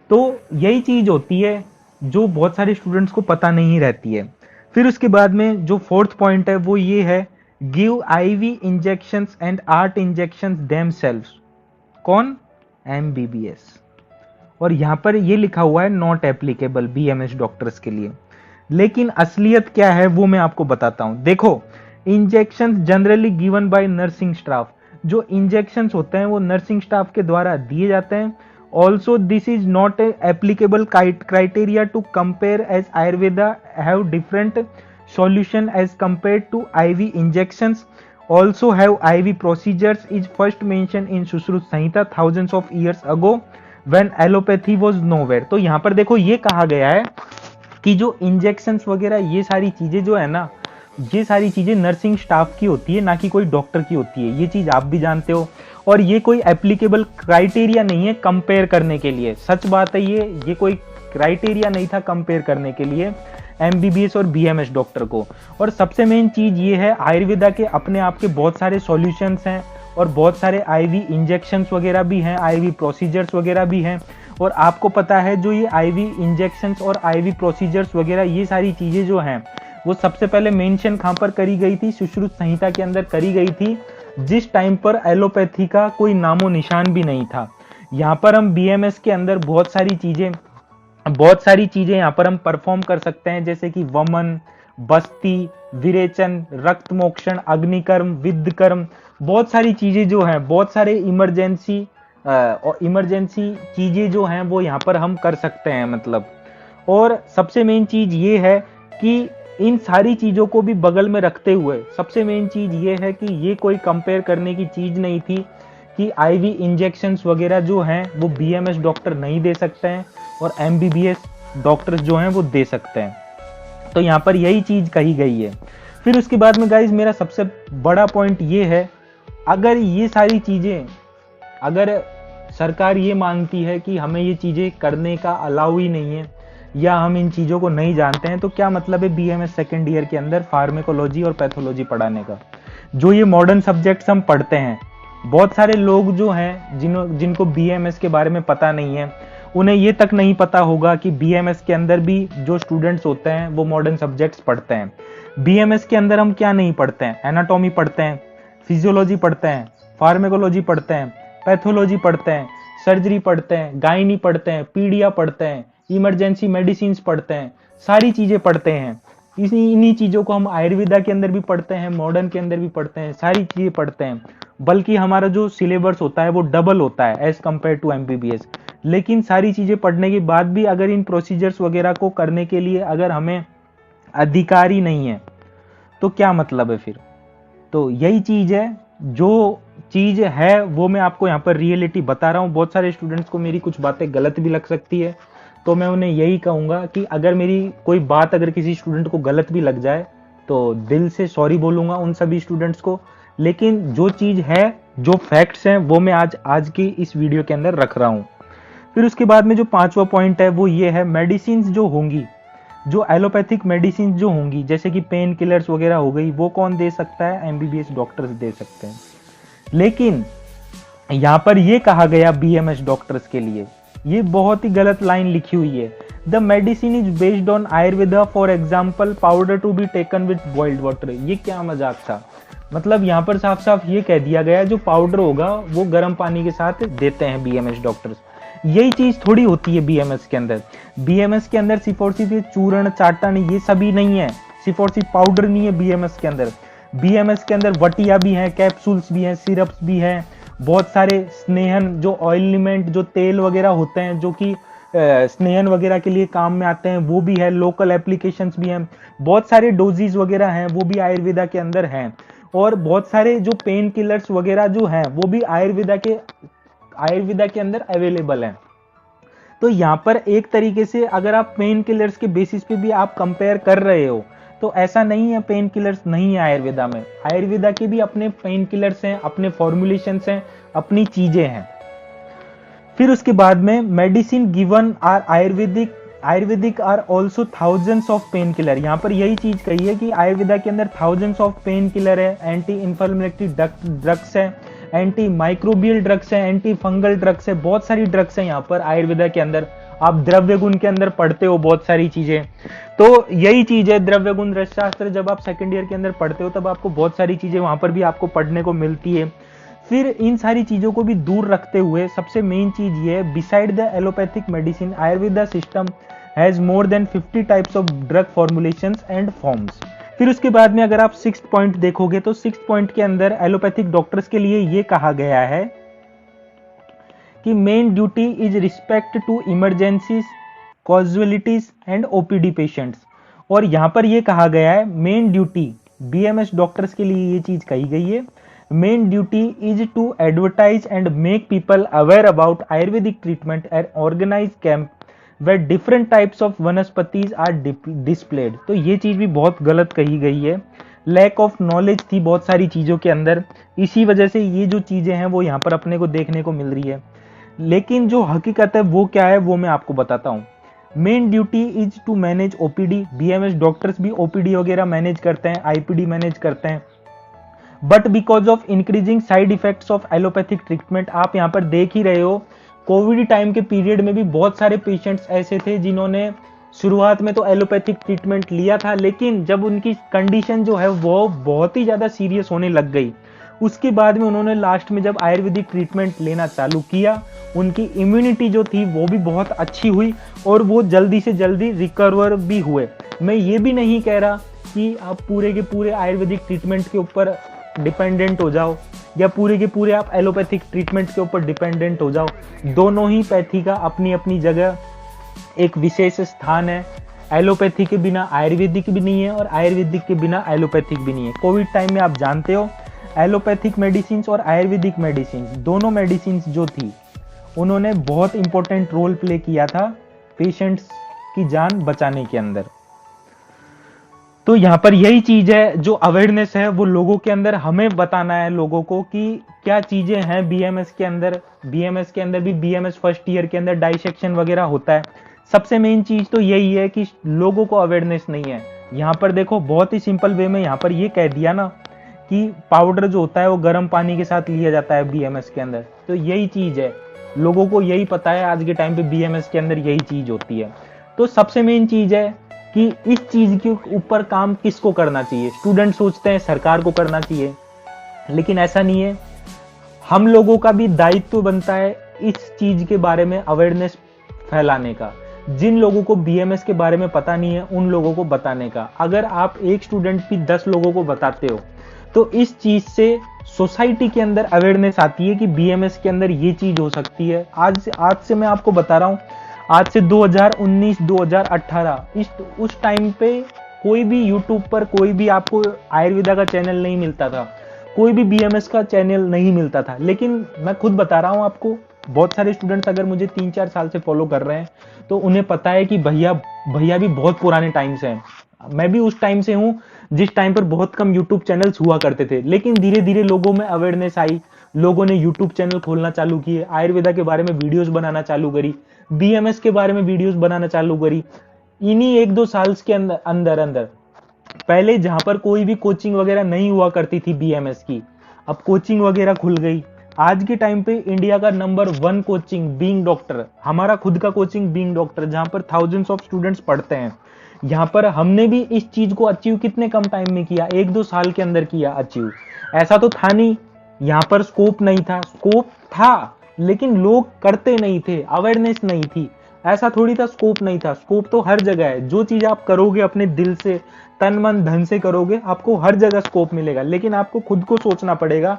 [SPEAKER 1] तो यही चीज होती है जो बहुत सारे स्टूडेंट्स को पता नहीं रहती है। फिर उसके बाद में जो फोर्थ पॉइंट है वो ये है, give IV injections and art injections themselves. कौन? एमबीबीएस। और यहां पर ये लिखा हुआ है नॉट एप्लीकेबल बीएमएस डॉक्टर्स के लिए। लेकिन असलियत क्या है वो मैं आपको बताता हूं। देखो, injections generally given by nursing staff, जो इंजेक्शंस होते हैं वो नर्सिंग स्टाफ के द्वारा दिए जाते हैं। Also this is not applicable criteria to compare as Ayurveda have different solution as compared to IV injections, also have IV procedures is first mentioned in Sushruta Samhita thousands of years ago when allopathy was nowhere। तो यहाँ पर देखो ये कहा गया है कि जो इंजेक्शंस वगैरह ये सारी चीजें जो है ना, ये सारी चीजें नर्सिंग स्टाफ की होती है, ना कि कोई डॉक्टर की होती है। ये चीज आप भी जानते हो, और ये कोई एप्लीकेबल क्राइटेरिया नहीं है कंपेयर करने के लिए। सच बात है, ये कोई क्राइटेरिया नहीं था कंपेयर करने के लिए एमबीबीएस और बीएमएस डॉक्टर को। और सबसे मेन चीज ये है, आयुर्वेदा के अपने आप के बहुत सारे सॉल्यूशंस हैं और बहुत सारे आईवी इंजेक्शंस वगैरह भी हैं, आईवी प्रोसीजर्स वगैरह भी हैं। और आपको पता है जो ये आईवी इंजेक्शंस और आईवी प्रोसीजर्स वगैरह ये सारी चीजें जो हैं वो सबसे पहले मेंशन कहां पर करी गई थी? सुश्रुत संहिता के अंदर करी गई थी, जिस टाइम पर एलोपैथी का कोई नामो निशान भी नहीं था। यहाँ पर हम बीएमएस के अंदर बहुत सारी चीजें यहाँ पर हम परफॉर्म कर सकते हैं, जैसे कि वमन, बस्ती, विरेचन, रक्त मोक्षण, अग्निकर्म, विद्धकर्म, बहुत सारी चीजें जो हैं, बहुत सारे इमरजेंसी चीजें जो हैं वो यहाँ पर हम कर सकते हैं मतलब। और सबसे मेन चीज ये है कि इन सारी चीजों को भी बगल में रखते हुए सबसे मेन चीज ये है कि ये कोई कंपेयर करने की चीज नहीं थी कि आईवी इंजेक्शंस वगैरह जो हैं वो बीएमएस डॉक्टर नहीं दे सकते हैं और एमबीबीएस डॉक्टर्स जो हैं वो दे सकते हैं। तो यहाँ पर यही चीज कही गई है। फिर उसके बाद में गाइज मेरा सबसे बड़ा पॉइंट ये है, अगर ये सारी चीजें, अगर सरकार ये मानती है कि हमें ये चीजें करने का अलाउ ही नहीं है या हम इन चीजों को नहीं जानते हैं, तो क्या मतलब है बीएमएस सेकेंड ईयर के अंदर फार्मेकोलॉजी और पैथोलॉजी पढ़ाने का? जो ये मॉडर्न सब्जेक्ट्स हम पढ़ते हैं, बहुत सारे लोग जो हैं जिनको बीएमएस के बारे में पता नहीं है, उन्हें ये तक नहीं पता होगा कि बीएमएस के अंदर भी जो स्टूडेंट्स होते हैं वो मॉडर्न सब्जेक्ट्स पढ़ते हैं। बीएमएस के अंदर हम क्या नहीं पढ़ते हैं? एनाटॉमी पढ़ते हैं, फिजियोलॉजी पढ़ते हैं, फार्मेकोलॉजी पढ़ते हैं, पैथोलॉजी पढ़ते हैं, सर्जरी पढ़ते हैं, गायनी पढ़ते हैं, पीडिया पढ़ते हैं, इमरजेंसी मेडिसिन पढ़ते हैं, सारी चीजें पढ़ते हैं। इन्हीं चीजों को हम आयुर्वेदा के अंदर भी पढ़ते हैं, मॉडर्न के अंदर भी पढ़ते हैं, सारी चीजें पढ़ते हैं। बल्कि हमारा जो सिलेबस होता है वो डबल होता है एज कंपेयर टू एमबीबीएस। लेकिन सारी चीजें पढ़ने के बाद भी अगर इन प्रोसीजर्स वगैरह को करने के लिए अगर हमें अधिकार ही नहीं है, तो क्या मतलब है फिर? तो यही चीज है, जो चीज है वो मैं आपको यहाँ पर रियलिटी बता रहा हूँ। बहुत सारे स्टूडेंट्स को मेरी कुछ बातें गलत भी लग सकती है, तो मैं उन्हें यही कहूंगा कि अगर मेरी कोई बात अगर किसी स्टूडेंट को गलत भी लग जाए तो दिल से सॉरी बोलूंगा उन सभी स्टूडेंट्स को। लेकिन जो चीज है, जो फैक्ट्स हैं, वो मैं आज की इस वीडियो के अंदर रख रहा हूँ। फिर उसके बाद में जो 5वां पॉइंट है वो ये है, मेडिसिन जो होंगी, जो एलोपैथिक मेडिसिन जो होंगी, जैसे कि पेन किलर्स वगैरह हो गई, वो कौन दे सकता है? एमबीबीएस डॉक्टर्स दे सकते हैं। लेकिन यहां पर ये कहा गया बीएमएस डॉक्टर्स के लिए, ये बहुत ही गलत लाइन लिखी हुई है। The medicine is based on Ayurveda, for example powder to be taken with boiled water. ये क्या मजाक था? मतलब यहाँ पर साफ साफ ये कह दिया गया जो पाउडर होगा वो गर्म पानी के साथ देते हैं बीएमएस डॉक्टर्स। यही चीज थोड़ी होती है बीएमएस के अंदर। बीएमएस के अंदर सिफोर्सिस चूर्ण चाटन ये सभी नहीं है, सिफोर्सिस पाउडर नहीं है बीएमएस के अंदर। बीएमएस के अंदर वटिया भी है, कैप्सूल्स भी हैं, सिरप्स भी हैं, बहुत सारे स्नेहन जो ऑयलिमेंट जो तेल वगैरह होते हैं जो कि स्नेहन वगैरह के लिए काम में आते हैं वो भी है, लोकल एप्लीकेशंस भी हैं, बहुत सारे डोजेज वगैरह हैं वो भी आयुर्वेदा के अंदर हैं, और बहुत सारे जो पेन किलर्स वगैरह जो हैं वो भी आयुर्वेदा के अंदर अवेलेबल हैं। तो यहाँ पर एक तरीके से अगर आप पेन किलर्स के बेसिस पे भी आप कंपेयर कर रहे हो तो ऐसा नहीं है पेन किलर्स नहीं है आयुर्वेदा में। आयुर्वेदा के भी अपने पेन किलर्स हैं, अपने फॉर्मुलेशंस हैं, अपनी चीजें हैं। फिर उसके बाद में medicine given are Ayurvedic are also thousands of pain killer. यहाँ पर यही चीज कही है कि आयुर्वेदा के अंदर थाउजेंड्स ऑफ पेन किलर है, एंटी इन्फ्लेमेटरी ड्रग्स है, एंटी माइक्रोबियल ड्रग्स है, एंटी फंगल ड्रग्स है, बहुत सारी ड्रग्स है यहाँ पर आयुर्वेदा के अंदर। आप द्रव्य गुण के अंदर पढ़ते हो बहुत सारी चीजें, तो यही चीज है द्रव्य गुण रसशास्त्र। जब आप सेकंड ईयर के अंदर पढ़ते हो तब आपको बहुत सारी चीजें वहां पर भी आपको पढ़ने को मिलती है। फिर इन सारी चीजों को भी दूर रखते हुए सबसे मेन चीज ये है, beside the allopathic medicine Ayurveda system has more than 50 types of drug formulations and forms. फिर उसके बाद में अगर आप 6th पॉइंट देखोगे तो 6th पॉइंट के अंदर एलोपैथिक डॉक्टर्स के लिए ये कहा गया है कि main duty is respect to emergencies, casualties and OPD patients. और यहां पर ये कहा गया है मेन ड्यूटी बीएमएस डॉक्टर्स के लिए ये चीज कही गई है, main duty is to advertise and make people aware about ayurvedic treatment and organise camp where different types of वनस्पतिज आर डिस्प्लेड। तो ये चीज भी बहुत गलत कही गई है, लैक ऑफ नॉलेज थी बहुत सारी चीजों के अंदर, इसी वजह से ये जो चीजें हैं वो यहाँ पर अपने को देखने को मिल रही है। लेकिन जो हकीकत है वो क्या है वो मैं आपको बताता हूँ। Main duty is to manage OPD, BMS doctors भी ओपीडी वगैरह मैनेज करते हैं, आईपीडी मैनेज करते हैं, but because of increasing side effects of allopathic treatment, आप यहाँ पर देख ही रहे हो कोविड टाइम के पीरियड में भी बहुत सारे पेशेंट्स ऐसे थे जिन्होंने शुरुआत में तो एलोपैथिक ट्रीटमेंट लिया था, लेकिन जब उनकी कंडीशन जो है वो बहुत ही ज्यादा सीरियस होने लग गई, उसके बाद में उन्होंने लास्ट में जब आयुर्वेदिक ट्रीटमेंट लेना चालू किया, उनकी इम्यूनिटी जो थी वो भी बहुत अच्छी हुई और वो जल्दी से जल्दी रिकवर भी हुए। मैं ये भी नहीं कह रहा कि आप पूरे के पूरे आयुर्वेदिक ट्रीटमेंट के ऊपर डिपेंडेंट हो जाओ या पूरे के पूरे आप एलोपैथिक ट्रीटमेंट के ऊपर डिपेंडेंट हो जाओ। दोनों ही पैथी का अपनी अपनी जगह एक विशेष स्थान है। एलोपैथी के बिना आयुर्वेदिक भी नहीं है और आयुर्वेदिक के बिना एलोपैथिक भी नहीं है। कोविड टाइम में आप जानते हो एलोपैथिक मेडिसिन और आयुर्वेदिक मेडिसिन दोनों मेडिसिन जो थी उन्होंने बहुत इंपॉर्टेंट रोल प्ले किया था पेशेंट्स की जान बचाने के अंदर। तो यहाँ पर यही चीज है जो अवेयरनेस है वो लोगों के अंदर हमें बताना है लोगों को कि क्या चीजें हैं बीएमएस के अंदर। बीएमएस के अंदर भी बीएमएस फर्स्ट ईयर के अंदर डाइसेक्शन वगैरह होता है। सबसे मेन चीज तो यही है कि लोगों को अवेयरनेस नहीं है। यहाँ पर देखो बहुत ही सिंपल वे में यहाँ पर ये कह दिया ना कि पाउडर जो होता है वो गर्म पानी के साथ लिया जाता है बीएमएस के अंदर। तो यही चीज है, लोगों को यही पता है आज के टाइम पे बीएमएस के अंदर यही चीज होती है। तो सबसे मेन चीज है कि इस चीज के ऊपर काम किसको करना चाहिए। स्टूडेंट सोचते हैं सरकार को करना चाहिए, लेकिन ऐसा नहीं है। हम लोगों का भी दायित्व बनता है इस चीज के बारे में अवेयरनेस फैलाने का। जिन लोगों को बीएमएस के बारे में पता नहीं है उन लोगों को बताने का। अगर आप एक स्टूडेंट भी 10 लोगों को बताते हो तो इस चीज से सोसाइटी के अंदर अवेयरनेस आती है कि बीएमएस के अंदर ये चीज हो सकती है। आज से मैं आपको बता रहा हूं, आज से 2019-2018 उस टाइम पे कोई भी यूट्यूब पर कोई भी आपको आयुर्वेदा का चैनल नहीं मिलता था, कोई भी बीएमएस का चैनल नहीं मिलता था। लेकिन मैं खुद बता रहा हूं आपको, बहुत सारे स्टूडेंट्स अगर मुझे 3-4 साल से फॉलो कर रहे हैं तो उन्हें पता है कि भैया भी बहुत पुराने टाइम से हैं। मैं भी उस टाइम से हूं जिस टाइम पर बहुत कम यूट्यूब चैनल्स हुआ करते थे, लेकिन धीरे धीरे लोगों में अवेयरनेस आई, लोगों ने यूट्यूब चैनल खोलना चालू किए, आयुर्वेदा के बारे में वीडियोस बनाना चालू करी, बीएमएस के बारे में वीडियोस बनाना चालू करी। इन्हीं 1-2 साल के अंदर अंदर पहले जहां पर कोई भी कोचिंग वगैरह नहीं हुआ करती थी बीएमएस की, अब कोचिंग वगैरह खुल गई। आज के टाइम पे इंडिया का नंबर 1 कोचिंग बीइंग डॉक्टर, हमारा खुद का कोचिंग बीइंग डॉक्टर, जहां पर थाउजेंड्स ऑफ स्टूडेंट्स पढ़ते हैं। यहाँ पर हमने भी इस चीज को अचीव कितने कम टाइम में किया, 1-2 साल के अंदर किया अचीव। ऐसा तो था नहीं, यहाँ पर स्कोप नहीं था, स्कोप था लेकिन लोग करते नहीं थे, अवेयरनेस नहीं थी। ऐसा थोड़ी था स्कोप नहीं था, स्कोप तो हर जगह है। जो चीज आप करोगे अपने दिल से, तन मन धन से करोगे, आपको हर जगह स्कोप मिलेगा। लेकिन आपको खुद को सोचना पड़ेगा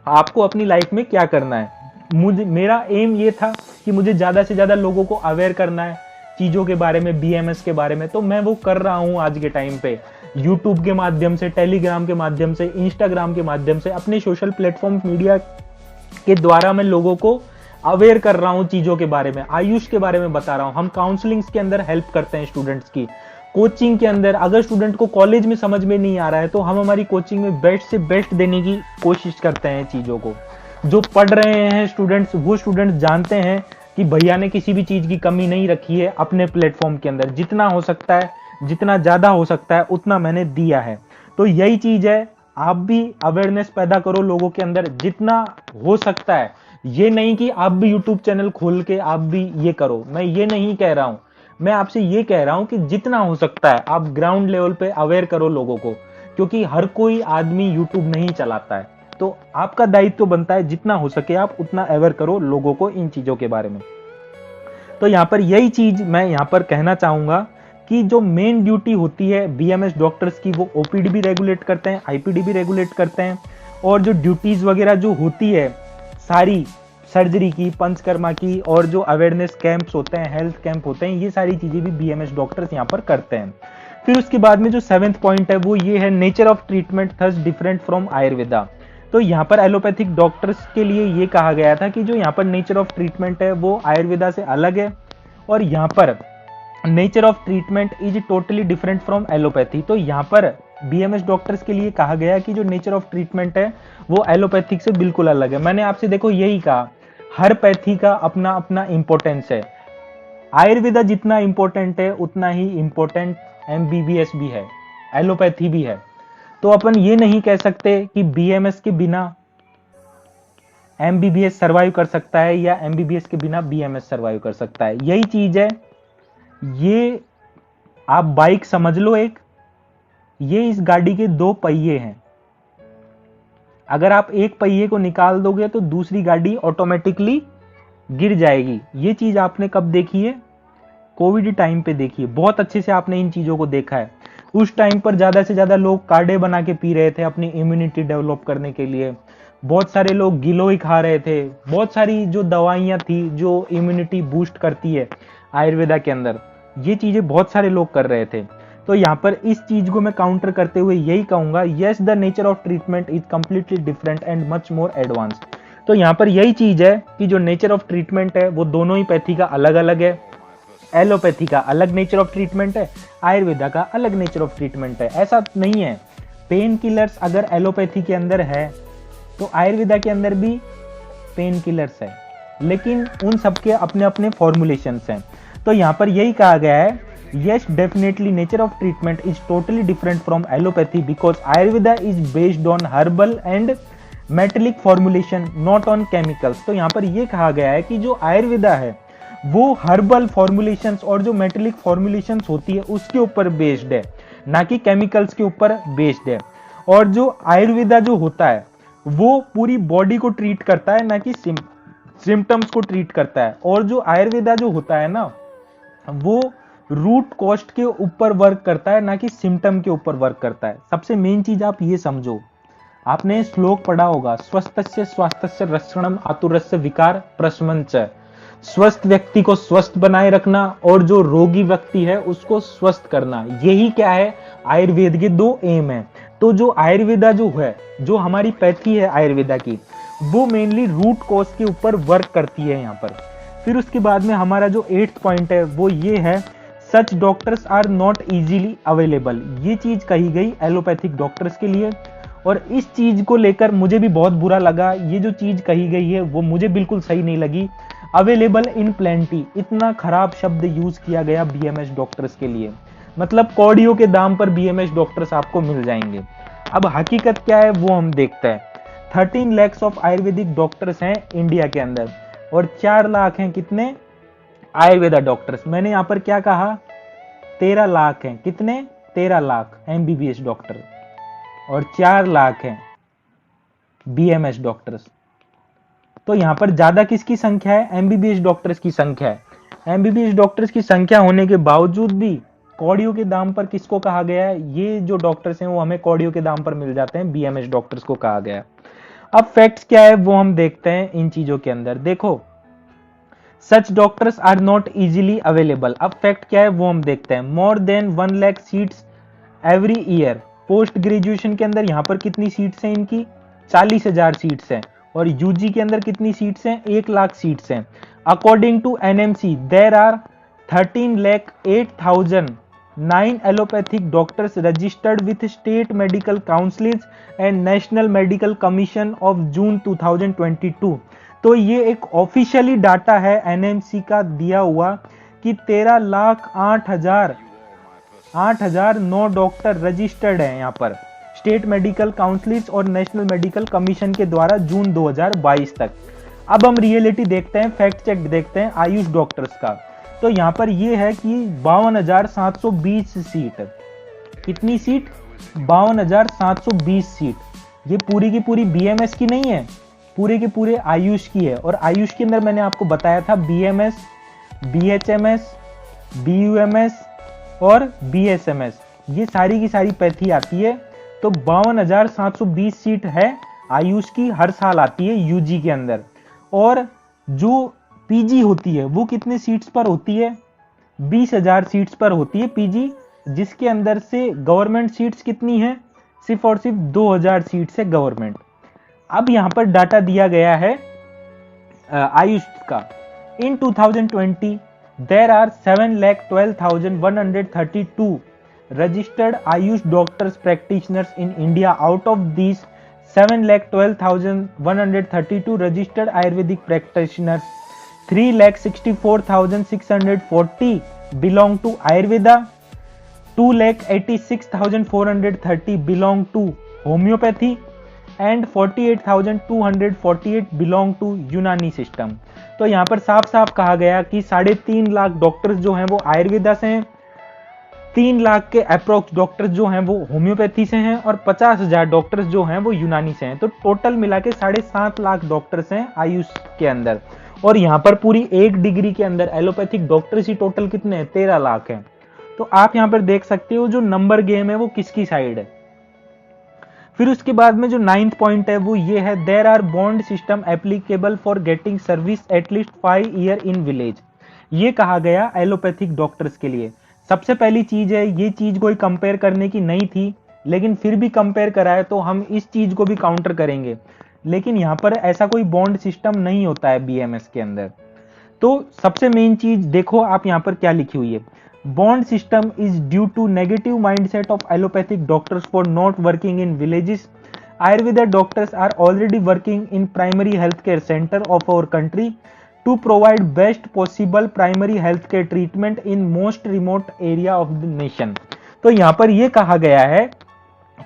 [SPEAKER 1] आपको अपनी लाइफ में क्या करना है। मेरा एम ये था कि मुझे ज्यादा से ज्यादा लोगों को अवेयर करना है चीजों के बारे में, बीएमएस के बारे में। तो मैं वो कर रहा हूं आज के टाइम पे, यूट्यूब के माध्यम से, टेलीग्राम के माध्यम से, इंस्टाग्राम के माध्यम से, अपने सोशल प्लेटफॉर्म मीडिया के द्वारा मैं लोगों को अवेयर कर रहा हूं चीजों के बारे में, आयुष के बारे में बता रहा हूं। हम काउंसलिंग्स के अंदर हेल्प करते हैं स्टूडेंट्स की, कोचिंग के अंदर अगर स्टूडेंट को कॉलेज में समझ में नहीं आ रहा है तो हम हमारी कोचिंग में बेस्ट से बेस्ट देने की कोशिश करते हैं चीजों को। जो पढ़ रहे हैं स्टूडेंट्स, वो स्टूडेंट्स जानते हैं कि भैया ने किसी भी चीज की कमी नहीं रखी है अपने प्लेटफॉर्म के अंदर। जितना हो सकता है, जितना ज्यादा हो सकता है, उतना मैंने दिया है। तो यही चीज है, आप भी अवेयरनेस पैदा करो लोगों के अंदर जितना हो सकता है। ये नहीं कि आप भी यूट्यूब चैनल खोल के आप भी ये करो, मैं ये नहीं कह रहा हूं। मैं आपसे ये कह रहा हूं कि जितना हो सकता है आप ग्राउंड लेवल पे अवेयर करो लोगों को, क्योंकि हर कोई आदमी यूट्यूब नहीं चलाता है। तो आपका दायित्व तो बनता है जितना हो सके आप उतना अवेयर करो लोगों को इन चीजों के बारे में। तो यहाँ पर यही चीज मैं यहाँ पर कहना चाहूंगा कि जो मेन ड्यूटी होती है बीएमएस डॉक्टर्स की, वो ओपीडी भी रेगुलेट करते हैं, आईपीडी भी रेगुलेट करते हैं, और जो ड्यूटीज वगैरह जो होती है सारी सर्जरी की, पंचकर्मा की, और जो अवेयरनेस कैंप्स होते हैं, हेल्थ कैंप होते हैं, ये सारी चीजें भी बीएमएस डॉक्टर्स यहाँ पर करते हैं। फिर उसके बाद में जो 7th पॉइंट है वो ये है, nature of treatment thus different from Ayurveda. तो यहाँ पर एलोपैथिक डॉक्टर्स के लिए ये कहा गया था कि जो यहाँ पर नेचर ऑफ ट्रीटमेंट है वो आयुर्वेदा से अलग है, और यहाँ पर nature of treatment is totally different from allopathy. तो यहाँ पर बीएमएस डॉक्टर्स के लिए कहा गया कि जो नेचर ऑफ ट्रीटमेंट है वो एलोपैथिक से बिल्कुल अलग है। मैंने आपसे देखो यही कहा, हर पैथी का अपना अपना इंपॉर्टेंस है। आयुर्वेदा जितना इंपॉर्टेंट है उतना ही इंपॉर्टेंट एमबीबीएस भी है, एलोपैथी भी है। तो अपन ये नहीं कह सकते कि बीएमएस के बिना एमबीबीएस सर्वाइव कर सकता है या एमबीबीएस के बिना बीएमएस सर्वाइव कर सकता है। यही चीज है, ये आप बाइक समझ लो एक, ये इस गाड़ी के 2 पहिए हैं। अगर आप एक पहिए को निकाल दोगे तो दूसरी गाड़ी ऑटोमेटिकली गिर जाएगी। ये चीज आपने कब देखी है? कोविड टाइम पे देखी है, बहुत अच्छे से आपने इन चीजों को देखा है। उस टाइम पर ज्यादा से ज्यादा लोग काढ़े बना के पी रहे थे अपनी इम्यूनिटी डेवलप करने के लिए, बहुत सारे लोग गिलोय खा रहे थे, बहुत सारी जो दवाइयां थी जो इम्यूनिटी बूस्ट करती है आयुर्वेदा के अंदर, ये चीजें बहुत सारे लोग कर रहे थे। तो यहाँ पर इस चीज को मैं काउंटर करते हुए यही कहूंगा, yes the nature of treatment is completely different and much more advance. तो यहाँ पर यही चीज है कि जो नेचर ऑफ ट्रीटमेंट है वो दोनों ही पैथी का अलग अलग है। एलोपैथी का अलग नेचर ऑफ ट्रीटमेंट है, आयुर्वेदा का अलग नेचर ऑफ ट्रीटमेंट है। ऐसा नहीं है, पेन किलर्स अगर एलोपैथी के अंदर है तो आयुर्वेदा के अंदर भी पेन किलर्स है, लेकिन उन सबके अपने अपने फॉर्मुलेशंस हैं। तो यहाँ पर यही कहा गया है, yes definitely nature of treatment is totally different from allopathy because ayurveda is based on herbal and metallic formulation not on chemicals। तो यहाँ पर ये कहा गया है कि जो आयुर्वेदा है वो हर्बल फॉर्मुलेशंस और जो मेटेलिक फॉर्मुलेशंस होती है उसके ऊपर बेस्ड है, ना कि केमिकल्स के ऊपर बेस्ड है। और जो आयुर्वेदा जो होता है वो पूरी बॉडी को ट्रीट करता है, ना कि सिम्टम्स को ट्रीट करता है। और जो आयुर्वेदा जो होता है ना वो रूट कॉस्ट के ऊपर वर्क करता है, ना कि सिम्टम के ऊपर वर्क करता है। सबसे मेन चीज आप ये समझो, आपने श्लोक पढ़ा होगा, स्वस्थस्य स्वास्थ्यस्य रक्षणम आतुरस्य विकार प्रशमन च। स्वस्थ व्यक्ति को स्वस्थ बनाए रखना और जो रोगी व्यक्ति है उसको स्वस्थ करना, यही क्या है आयुर्वेद के दो एम है। तो जो आयुर्वेदा जो है, जो हमारी पैथी है आयुर्वेदा की, वो मेनली रूट कॉज के ऊपर वर्क करती है यहाँ पर। फिर उसके बाद में हमारा जो 8th पॉइंट है वो ये है, such doctors are not easily available. ये चीज कही गई एलोपैथिक डॉक्टर्स के लिए, और इस चीज को लेकर मुझे भी बहुत बुरा लगा। ये जो चीज कही गई है वो मुझे बिल्कुल सही नहीं लगी। अवेलेबल इन प्लेंटी, इतना खराब शब्द यूज किया गया बीएमएस डॉक्टर्स के लिए, मतलब कौड़ियों के दाम पर बीएमएस डॉक्टर्स आपको मिल जाएंगे। अब हकीकत क्या है वो हम देखते हैं। 13 lakhs ऑफ आयुर्वेदिक डॉक्टर्स हैं इंडिया के अंदर, और 4 लाख हैं कितने आयुर्वेदा डॉक्टर्स। मैंने यहां पर क्या कहा, 13 लाख हैं, कितने 13 लाख एमबीबीएस डॉक्टर, और 4 लाख हैं बीएमएस डॉक्टर्स। तो यहां पर ज्यादा किसकी संख्या है, एमबीबीएस डॉक्टर्स की संख्या है। एमबीबीएस डॉक्टर्स की संख्या होने के बावजूद भी कौड़ियों के दाम पर किसको कहा गया है, ये जो डॉक्टर्स हैं वो हमें कौड़ियों के दाम पर मिल जाते हैं, बीएमएस डॉक्टर्स को कहा गया है। अब फैक्ट्स क्या है वो हम देखते हैं इन चीजों के अंदर। देखो, such doctors are not easily available. अब फैक्ट क्या है वो हम देखते हैं। More than 1 lakh seats every year. Post graduation के अंदर यहाँ पर कितनी सीट्स हैं इनकी, 40,000 सीट्स हैं, और यूजी के अंदर कितनी सीट्स हैं, 1 लाख सीट्स हैं। According to NMC there are 13,08,009 allopathic doctors registered with state medical councils and national medical commission of June 2022। तो ये एक ऑफिशियली डाटा है एनएमसी का दिया हुआ कि 13,08,009 डॉक्टर रजिस्टर्ड है यहाँ पर स्टेट मेडिकल काउंसिल्स और नेशनल मेडिकल कमीशन के द्वारा जून 2022 तक। अब हम रियलिटी देखते हैं, फैक्ट चेक देखते हैं आयुष डॉक्टर्स का। तो यहाँ पर ये है कि 52,720 सीट, कितनी सीट, 52,720 सीट। ये पूरी की पूरी बीएमएस की नहीं है, पूरे के पूरे आयुष की है। और आयुष के अंदर मैंने आपको बताया था बीएमएस, बीएचएमएस, बीयूएमएस और बीएसएमएस, ये सारी की सारी पैथी आती है। तो 52,720 सीट है आयुष की, हर साल आती है यूजी के अंदर। और जो पीजी होती है वो कितने सीट्स पर होती है, 20,000 सीट्स पर होती है पीजी, जिसके अंदर से गवर्नमेंट सीट्स कितनी है, सिर्फ और सिर्फ 2,000 सीट्स है गवर्नमेंट। अब यहां पर डाटा दिया गया है आयुष का। इन 2020 there are 7,12,132 registered Ayush doctors practitioners in India. Out of these 7,12,132 registered Ayurvedic practitioners, 3,64,640 belong to Ayurveda, 2,86,430 belong to homeopathy, and 48,248 belong to Unani system. तो यहाँ पर साफ साफ कहा गया कि 3.5 लाख डॉक्टर्स जो हैं वो आयुर्वेदा से हैं, 3 लाख के अप्रोक्स डॉक्टर्स जो हैं वो होम्योपैथी से हैं, और 50,000 डॉक्टर्स जो हैं वो यूनानी से हैं। तो टोटल मिला के 7.5 लाख डॉक्टर्स हैं आयुष के अंदर। और यहाँ पर पूरी 1 डिग्री के अंदर एलोपैथिक डॉक्टर्स ही टोटल कितने हैं, 13 लाख हैं। तो आप यहाँ पर देख सकते हो जो नंबर गेम है वो किसकी साइड है। फिर उसके बाद में जो 9th पॉइंट है वो ये है, there are bond system applicable for getting service at least 5 year in village. ये कहा गया एलोपैथिक डॉक्टर्स के लिए। सबसे पहली चीज है, ये चीज कोई कंपेयर करने की नहीं थी, लेकिन फिर भी कंपेयर कराए तो हम इस चीज को भी काउंटर करेंगे। लेकिन यहाँ पर ऐसा कोई बॉन्ड सिस्टम नहीं होता है बीएमएस के अंदर। तो सबसे मेन चीज देखो आप यहाँ पर क्या लिखी हुई है, bond system is due to negative mindset of allopathic doctors for not working in villages. Ayurveda doctors are already working in primary healthcare center of our country to provide best possible primary healthcare treatment in most remote area of the nation. तो यहाँ पर ये कहा गया है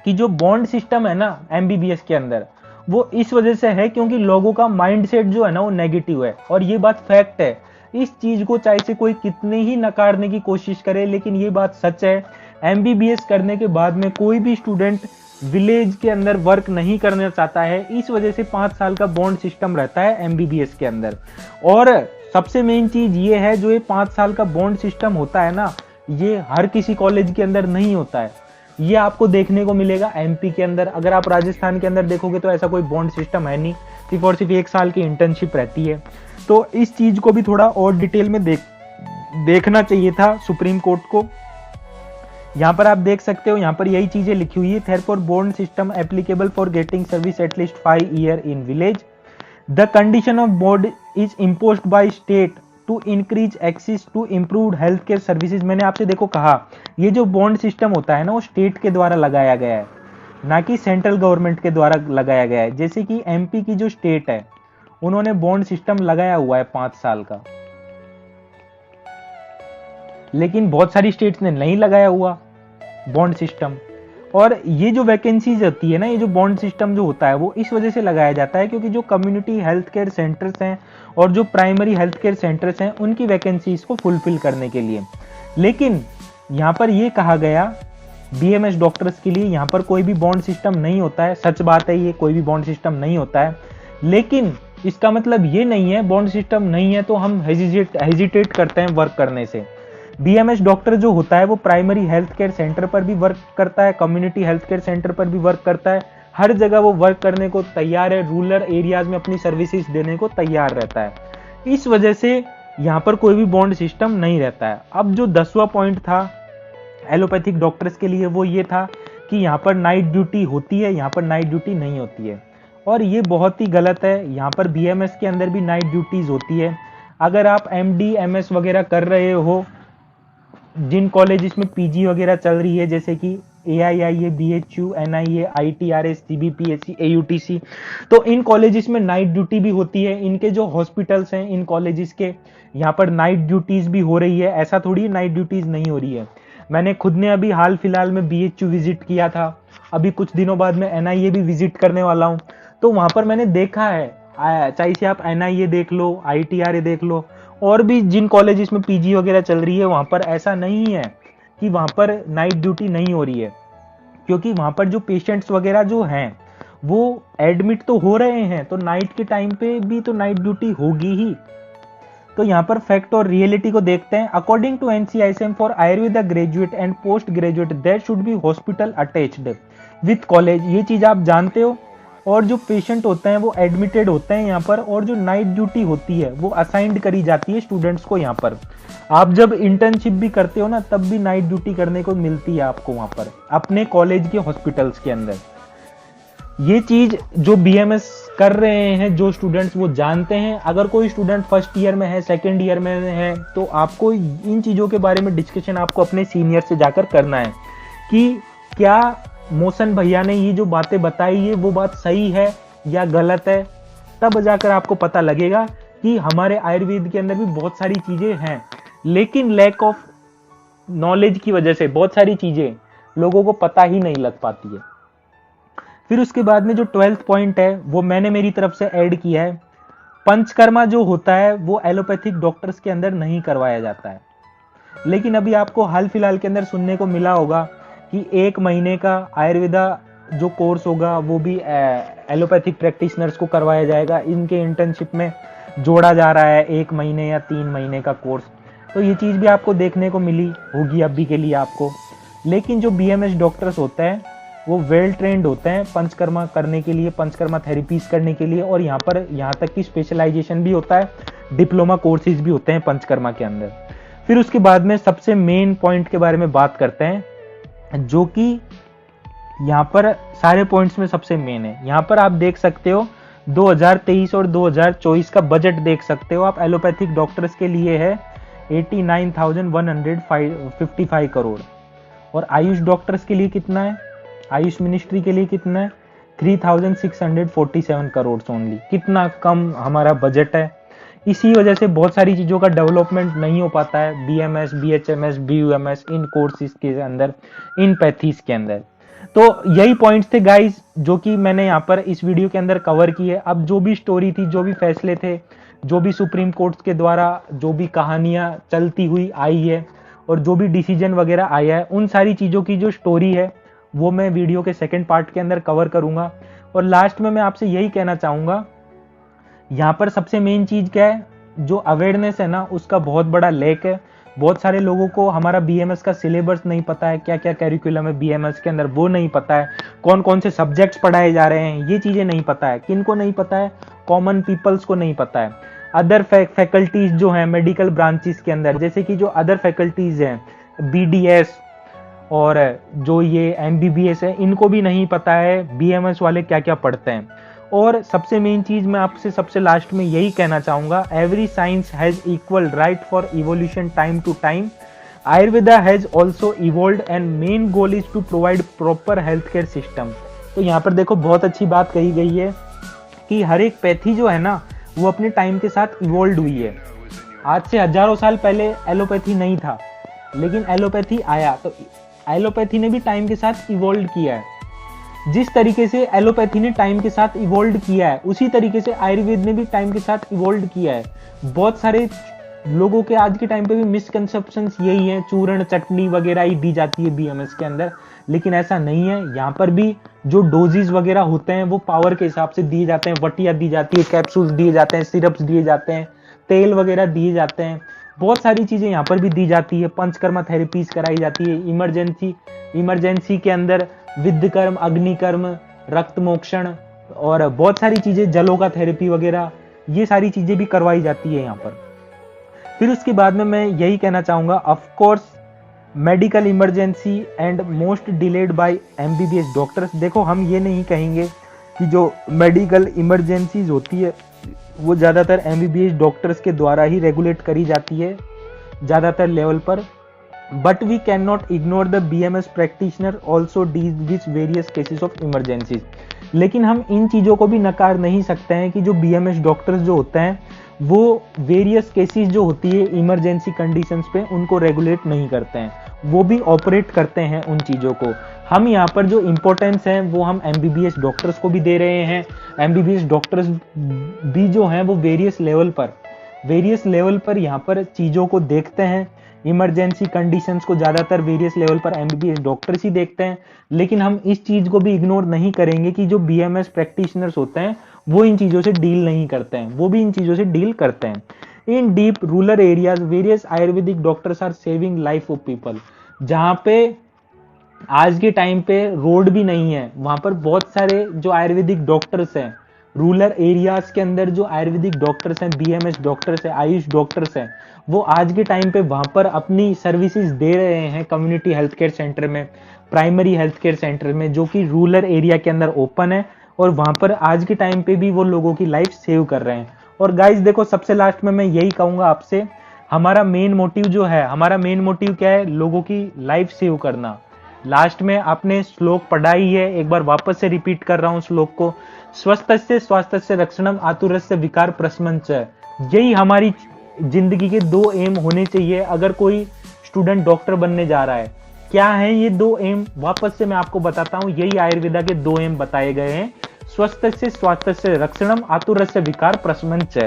[SPEAKER 1] कि जो bond system है ना एमबीबीएस के अंदर, वो इस वजह से है क्योंकि लोगों का माइंडसेट जो है ना वो नेगेटिव है। और ये बात फैक्ट है, इस चीज को चाहे से कोई कितने ही नकारने की कोशिश करे, लेकिन ये बात सच है। एमबीबीएस करने के बाद में कोई भी स्टूडेंट विलेज के अंदर वर्क नहीं करना चाहता है, इस वजह से 5 साल का बॉन्ड सिस्टम रहता है एमबीबीएस के अंदर। और सबसे मेन चीज ये है, जो ये 5 साल का बॉन्ड सिस्टम होता है ना, ये हर किसी कॉलेज के अंदर नहीं होता है। ये आपको देखने को मिलेगा एमपी के अंदर, अगर आप राजस्थान के अंदर देखोगे तो ऐसा कोई बॉन्ड सिस्टम है नहीं। सिर्फ और सिर्फ 1 साल की इंटर्नशिप रहती है। तो इस चीज को भी थोड़ा और डिटेल में देखना चाहिए था सुप्रीम कोर्ट को। यहाँ पर आप देख सकते हो, यहाँ पर यही चीजें लिखी हुई है। Therefore bond system applicable for getting service at least 5 year in village. The condition of bond is imposed by state to increase access to improved health care services. मैंने आपसे देखो कहा, ये जो बॉन्ड सिस्टम होता है ना, वो स्टेट के द्वारा लगाया गया है, ना कि सेंट्रल गवर्नमेंट के द्वारा लगाया गया है। जैसे कि एमपी की जो स्टेट है, उन्होंने बॉन्ड सिस्टम लगाया हुआ है 5 साल का, लेकिन बहुत सारी स्टेट्स ने नहीं लगाया हुआ बॉन्ड सिस्टम। और ये जो वैकेंसीज होती है ना, ये जो बॉन्ड सिस्टम जो होता है, वो इस वजह से लगाया जाता है क्योंकि जो कम्युनिटी हेल्थ केयर सेंटर्स हैं और जो प्राइमरी हेल्थ केयर सेंटर्स हैं, उनकी वैकेंसीज को फुलफिल करने के लिए। लेकिन यहाँ पर ये कहा गया बीएमएस डॉक्टर्स के लिए यहाँ पर कोई भी बॉन्ड सिस्टम नहीं होता है। सच बात है, ये कोई भी बॉन्ड सिस्टम नहीं होता है, लेकिन इसका मतलब ये नहीं है बॉन्ड सिस्टम नहीं है तो हम हेजिटेट करते हैं वर्क करने से। बीएमएस डॉक्टर जो होता है वो प्राइमरी हेल्थ केयर सेंटर पर भी वर्क करता है, कम्युनिटी हेल्थ केयर सेंटर पर भी वर्क करता है, हर जगह वो वर्क करने को तैयार है, रूरल एरियाज में अपनी सर्विसेज देने को तैयार रहता है। इस वजह से यहाँ पर कोई भी बॉन्ड सिस्टम नहीं रहता है। अब जो 10वां पॉइंट था एलोपैथिक डॉक्टर्स के लिए, वो ये था कि यहाँ पर नाइट ड्यूटी होती है, यहाँ पर नाइट ड्यूटी नहीं होती है, और ये बहुत ही गलत है। यहाँ पर बीएमएस के अंदर भी नाइट ड्यूटीज होती है। अगर आप एमडी एमएस वगैरह कर रहे हो, जिन कॉलेज में पीजी वगैरह चल रही है, जैसे कि AIIA, BHU, NIA, ITRS, CBPSC, AUTC, तो इन कॉलेजेस में नाइट ड्यूटी भी होती है। इनके जो हॉस्पिटल्स हैं इन कॉलेजेस के, यहाँ पर नाइट ड्यूटीज भी हो रही है। ऐसा थोड़ी नाइट ड्यूटीज नहीं हो रही है। मैंने खुद ने अभी हाल फिलहाल में BHU विजिट किया था, अभी कुछ दिनों बाद में NIA भी विजिट करने वाला हूँ। तो वहां पर मैंने देखा है, चाहे से आप NIA देख लो, ITRA देख लो, और भी जिन कॉलेजेस में पीजी वगैरह चल रही है, वहां पर ऐसा नहीं है कि वहां पर नाइट ड्यूटी नहीं हो रही है, क्योंकि वहां पर जो पेशेंट्स वगैरह जो हैं वो एडमिट तो हो रहे हैं, तो नाइट के टाइम पे भी तो नाइट ड्यूटी होगी ही। तो यहाँ पर फैक्ट और रियलिटी को देखते हैं। According to NCISM for Ayurveda graduate and post graduate there should be hospital attached with college. ये चीज आप जानते हो। और जो पेशेंट होते हैं वो एडमिटेड होते हैं यहाँ पर, और जो नाइट ड्यूटी होती है वो असाइंड करी जाती है स्टूडेंट्स को। यहाँ पर आप जब इंटर्नशिप भी करते हो ना, तब भी नाइट ड्यूटी करने को मिलती है आपको वहां पर अपने कॉलेज के हॉस्पिटल्स के अंदर। ये चीज जो बीएमएस कर रहे हैं जो स्टूडेंट्स, वो जानते हैं। अगर कोई स्टूडेंट फर्स्ट ईयर में है, सेकेंड ईयर में है, तो आपको इन चीजों के बारे में डिस्कशन आपको अपने सीनियर से जाकर करना है कि क्या मोशन भैया ने ये जो बातें बताई है वो बात सही है या गलत है। तब जाकर आपको पता लगेगा कि हमारे आयुर्वेद के अंदर भी बहुत सारी चीजें हैं, लेकिन लैक ऑफ नॉलेज की वजह से बहुत सारी चीजें लोगों को पता ही नहीं लग पाती है। फिर उसके बाद में जो 12th पॉइंट है वो मैंने मेरी तरफ से ऐड किया है। पंचकर्मा जो होता है वो एलोपैथिक डॉक्टर्स के अंदर नहीं करवाया जाता है, लेकिन अभी आपको हाल फिलहाल के अंदर सुनने को मिला होगा कि 1 महीने का आयुर्वेदा जो कोर्स होगा वो भी एलोपैथिक प्रैक्टिशनर्स को करवाया जाएगा। इनके इंटर्नशिप में जोड़ा जा रहा है 1 महीने या 3 महीने का कोर्स। तो ये चीज़ भी आपको देखने को मिली होगी अभी के लिए आपको। लेकिन जो बीएमएस डॉक्टर्स होते हैं वो वेल ट्रेंड होते हैं पंचकर्मा करने के लिए, पंचकर्मा थेरेपीज करने के लिए, और यहाँ तक की स्पेशलाइजेशन भी होता है, डिप्लोमा कोर्सेज भी होते हैं पंचकर्मा के अंदर। फिर उसके बाद में सबसे मेन पॉइंट के बारे में बात करते हैं, जो कि यहाँ पर सारे पॉइंट्स में सबसे मेन है। यहाँ पर आप देख सकते हो 2023 और 2024 का बजट देख सकते हो आप। एलोपैथिक डॉक्टर्स के लिए है 89,155 करोड़, और आयुष डॉक्टर्स के लिए कितना है, आयुष मिनिस्ट्री के लिए कितना है 3,647 करोड़ ओनली। कितना कम हमारा बजट है। इसी वजह से बहुत सारी चीज़ों का डेवलपमेंट नहीं हो पाता है बीएमएस, बीएचएमएस, बीयूएमएस इन कोर्सेज के अंदर, इन पैथीज के अंदर। तो यही पॉइंट्स थे गाइस जो कि मैंने यहाँ पर इस वीडियो के अंदर कवर की है। अब जो भी स्टोरी थी, जो भी फैसले थे, जो भी सुप्रीम कोर्ट के द्वारा जो भी कहानियां चलती हुई आई है और जो भी डिसीजन वगैरह आया है, उन सारी चीज़ों की जो स्टोरी है वो मैं वीडियो के सेकेंड पार्ट के अंदर कवर करूंगा। और लास्ट में मैं आपसे यही कहना चाहूँगा, यहाँ पर सबसे मेन चीज़ क्या है, जो अवेयरनेस है ना उसका बहुत बड़ा लैक है। बहुत सारे लोगों को हमारा बीएमएस का सिलेबस नहीं पता है, क्या क्या कैरिकुलम है बीएमएस के अंदर वो नहीं पता है, कौन कौन से सब्जेक्ट्स पढ़ाए जा रहे हैं ये चीजें नहीं पता है। किनको नहीं पता है? कॉमन पीपल्स को नहीं पता है। अदर फैकल्टीज जो हैं मेडिकल ब्रांचेस के अंदर, जैसे कि जो अदर फैकल्टीज हैं बीडीएस और जो ये एमबीबीएस है, इनको भी नहीं पता है बीएमएस वाले क्या क्या पढ़ते हैं। और सबसे मेन चीज मैं आपसे सबसे लास्ट में यही कहना चाहूंगा, every science has equal right for evolution time to time. Ayurveda has also evolved and main goal is to provide proper health care system. तो यहाँ पर देखो बहुत अच्छी बात कही गई है कि हर एक पैथी जो है ना वो अपने टाइम के साथ इवॉल्व हुई है। आज से हजारों साल पहले एलोपैथी नहीं था, लेकिन एलोपैथी आया, तो एलोपैथी ने भी टाइम के साथ इवॉल्व किया है। जिस तरीके से एलोपैथी ने टाइम के साथ इवॉल्व किया है, उसी तरीके से आयुर्वेद ने भी टाइम के साथ इवॉल्व किया है। बहुत सारे लोगों के आज के टाइम पे भी मिसकंसेप्शंस यही है, चूर्ण चटनी वगैरह ही दी जाती है बीएमएस के अंदर, लेकिन ऐसा नहीं है। यहाँ पर भी जो डोजेस वगैरह होते हैं वो पावर के हिसाब से दिए जाते हैं, वटिया दी जाती है, कैप्सूल्स दिए जाते हैं, सिरप्स दिए जाते हैं, तेल वगैरह दिए जाते हैं, बहुत सारी चीजें यहाँ पर भी दी जाती है। पंचकर्मा थेरेपीज कराई जाती है। इमरजेंसी के अंदर विद्धकर्म, अग्निकर्म, रक्त मोक्षण और बहुत सारी चीजें, जलों का थेरेपी वगैरह, ये सारी चीजें भी करवाई जाती है यहाँ पर। फिर उसके बाद में मैं यही कहना चाहूंगा, of course medical emergency and most delayed by MBBS doctors. देखो हम ये नहीं कहेंगे कि जो मेडिकल इमरजेंसीज होती है वो ज़्यादातर एमबीबीएस डॉक्टर्स के द्वारा ही रेगुलेट करी जाती है ज़्यादातर लेवल पर, but we can not ignore the BMS practitioner also deal with various cases of emergencies. लेकिन हम इन चीज़ों को भी नकार नहीं सकते हैं कि जो बीएमएस डॉक्टर्स जो होते हैं वो वेरियस केसेस जो होती है इमरजेंसी कंडीशंस पे उनको रेगुलेट नहीं करते हैं, वो भी ऑपरेट करते हैं उन चीज़ों को। हम यहाँ पर जो इम्पोर्टेंस है वो हम एमबीबीएस डॉक्टर्स को भी दे रहे हैं। एमबीबीएस डॉक्टर्स भी जो हैं वो वेरियस लेवल पर यहाँ पर चीज़ों को देखते हैं। इमरजेंसी कंडीशंस को ज़्यादातर वेरियस लेवल पर एमबीबीएस डॉक्टर्स ही देखते हैं। लेकिन हम इस चीज़ को भी इग्नोर नहीं करेंगे कि जो बीएमएस प्रैक्टिशनर्स होते हैं वो इन चीज़ों से डील नहीं करते हैं, वो भी इन चीज़ों से डील करते हैं। In deep rural areas various Ayurvedic doctors are saving life of people. जहाँ पे आज के टाइम पे रोड भी नहीं है, वहां पर बहुत सारे जो आयुर्वेदिक डॉक्टर्स हैं, रूरल एरियाज के अंदर जो आयुर्वेदिक डॉक्टर्स हैं, बीएमएस डॉक्टर्स हैं, आयुष डॉक्टर्स हैं, वो आज के टाइम पे वहां पर अपनी सर्विसेज दे रहे हैं कम्युनिटी हेल्थ केयर सेंटर में, प्राइमरी हेल्थ केयर सेंटर में, जो कि रूरल एरिया के अंदर ओपन है, और वहां पर आज के टाइम पे भी वो लोगों की लाइफ सेव कर रहे हैं। और गाइज देखो सबसे लास्ट में मैं यही कहूंगा आपसे, हमारा मेन मोटिव जो है, हमारा मेन मोटिव क्या है? लोगों की लाइफ सेव करना। लास्ट में आपने श्लोक पढ़ा ही है, एक बार वापस से रिपीट कर रहा हूं श्लोक को, स्वस्थस्य स्वास्थ्य रक्षणम आतुरस्य विकार प्रशमनच। यही हमारी जिंदगी के 2 एम होने चाहिए अगर कोई स्टूडेंट डॉक्टर बनने जा रहा है। क्या है ये 2 एम? वापस से मैं आपको बताता हूं, यही आयुर्वेदा के 2 एम बताए गए हैं, स्वस्थस्य स्वास्थ्य रक्षणम आतुरस्य विकार प्रशमनच।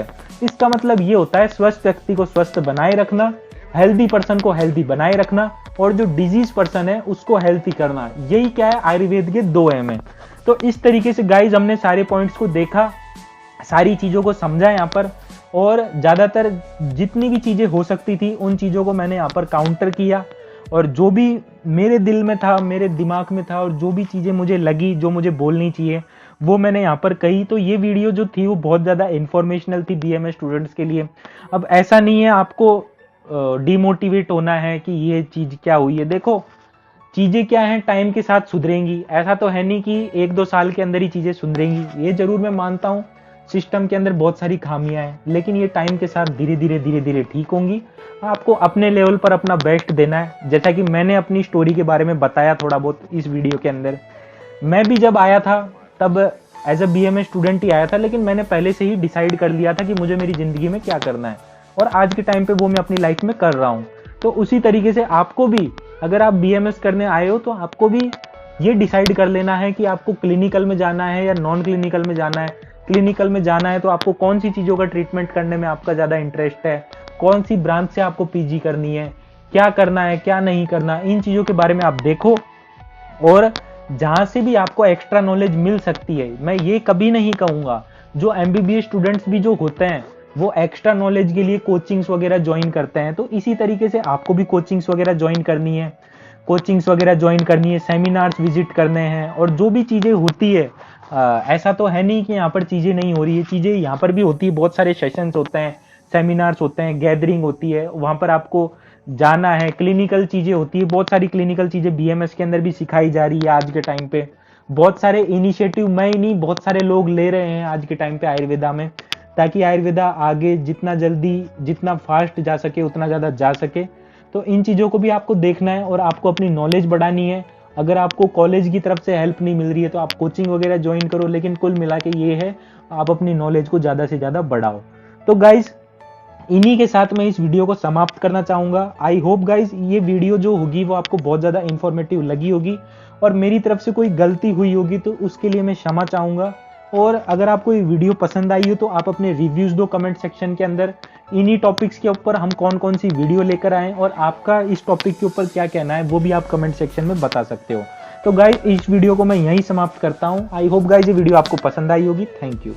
[SPEAKER 1] इसका मतलब ये होता है स्वस्थ व्यक्ति को स्वस्थ बनाए रखना, हेल्दी पर्सन को हेल्दी बनाए रखना, और जो डिजीज पर्सन है उसको हेल्थी करना। यही क्या है? आयुर्वेद के 2 एम है। तो इस तरीके से गाइज हमने सारे पॉइंट्स को देखा, सारी चीजों को समझा यहाँ पर, और ज्यादातर जितनी भी चीजें हो सकती थी उन चीजों को मैंने यहाँ पर काउंटर किया, और जो भी मेरे दिल में था, मेरे दिमाग में था, और जो भी चीजें मुझे लगी, जो मुझे बोलनी चाहिए, वो मैंने यहाँ पर कही। तो ये वीडियो जो थी वो बहुत ज्यादा इंफॉर्मेशनल थी बीएमएस स्टूडेंट्स के लिए। अब ऐसा नहीं है आपको डिमोटिवेट होना है कि ये चीज क्या हुई है। देखो चीजें क्या हैं, टाइम के साथ सुधरेंगी। ऐसा तो है नहीं कि 1-2 साल के अंदर ही चीजें सुधरेंगी। ये जरूर मैं मानता हूँ सिस्टम के अंदर बहुत सारी खामियां हैं, लेकिन ये टाइम के साथ धीरे धीरे ठीक होंगी। आपको अपने लेवल पर अपना बेस्ट देना है। जैसा कि मैंने अपनी स्टोरी के बारे में बताया थोड़ा बहुत इस वीडियो के अंदर, मैं भी जब आया था तब एज अ बीएमएस स्टूडेंट ही आया था, लेकिन मैंने पहले से ही डिसाइड कर लिया था कि मुझे मेरी जिंदगी में क्या करना है, और आज के टाइम पे वो मैं अपनी लाइफ में कर रहा हूँ। तो उसी तरीके से आपको भी, अगर आप बीएमएस करने आए हो, तो आपको भी ये डिसाइड कर लेना है कि आपको क्लिनिकल में जाना है या नॉन क्लिनिकल में जाना है। क्लिनिकल में जाना है तो आपको कौन सी चीज़ों का ट्रीटमेंट करने में आपका ज़्यादा इंटरेस्ट है, कौन सी ब्रांच से आपको पीजी करनी है, क्या करना है क्या नहीं करना, इन चीज़ों के बारे में आप देखो। और जहाँ से भी आपको एक्स्ट्रा नॉलेज मिल सकती है, मैं ये कभी नहीं कहूँगा, जो एमबीबीएस स्टूडेंट्स भी जो होते हैं वो एक्स्ट्रा नॉलेज के लिए कोचिंग्स वगैरह ज्वाइन करते हैं। तो इसी तरीके से आपको भी कोचिंग्स वगैरह ज्वाइन करनी है, सेमिनार्स विजिट करने हैं, और जो भी चीज़ें होती है, ऐसा तो है नहीं कि यहाँ पर चीज़ें नहीं हो रही है, चीज़ें यहाँ पर भी होती है। बहुत सारे सेशंस होते हैं, सेमिनार्स होते हैं, गैदरिंग होती है, वहाँ पर आपको जाना है, क्लिनिकल चीज़ें होती है, बहुत सारी क्लिनिकल चीज़ें बीएमएस के अंदर भी सिखाई जा रही है आज के टाइम पे। बहुत सारे इनिशिएटिव मैं ही नहीं, बहुत सारे लोग ले रहे हैं आज के टाइम पे आयुर्वेदा में, ताकि आयुर्वेदा आगे जितना जल्दी, जितना फास्ट जा सके उतना ज़्यादा जा सके। तो इन चीज़ों को भी आपको देखना है और आपको अपनी नॉलेज बढ़ानी है। अगर आपको कॉलेज की तरफ से हेल्प नहीं मिल रही है तो आप कोचिंग वगैरह ज्वाइन करो, लेकिन कुल मिला के ये है, आप अपनी नॉलेज को ज़्यादा से ज़्यादा बढ़ाओ। तो गाइज, इन्हीं के साथ मैं इस वीडियो को समाप्त करना चाहूँगा। आई होप गाइज ये वीडियो जो होगी वो आपको बहुत ज़्यादा इंफॉर्मेटिव लगी होगी, और मेरी तरफ से कोई गलती हुई होगी तो उसके लिए मैं क्षमा चाहूँगा। और अगर आपको ये वीडियो पसंद आई हो तो आप अपने रिव्यूज़ दो कमेंट सेक्शन के अंदर। इन्हीं टॉपिक्स के ऊपर हम कौन कौन सी वीडियो लेकर आएँ और आपका इस टॉपिक के ऊपर क्या कहना है वो भी आप कमेंट सेक्शन में बता सकते हो। तो गाइज, इस वीडियो को मैं यहीं समाप्त करता हूँ। आई होप गाइज ये वीडियो आपको पसंद आई होगी। Thank you.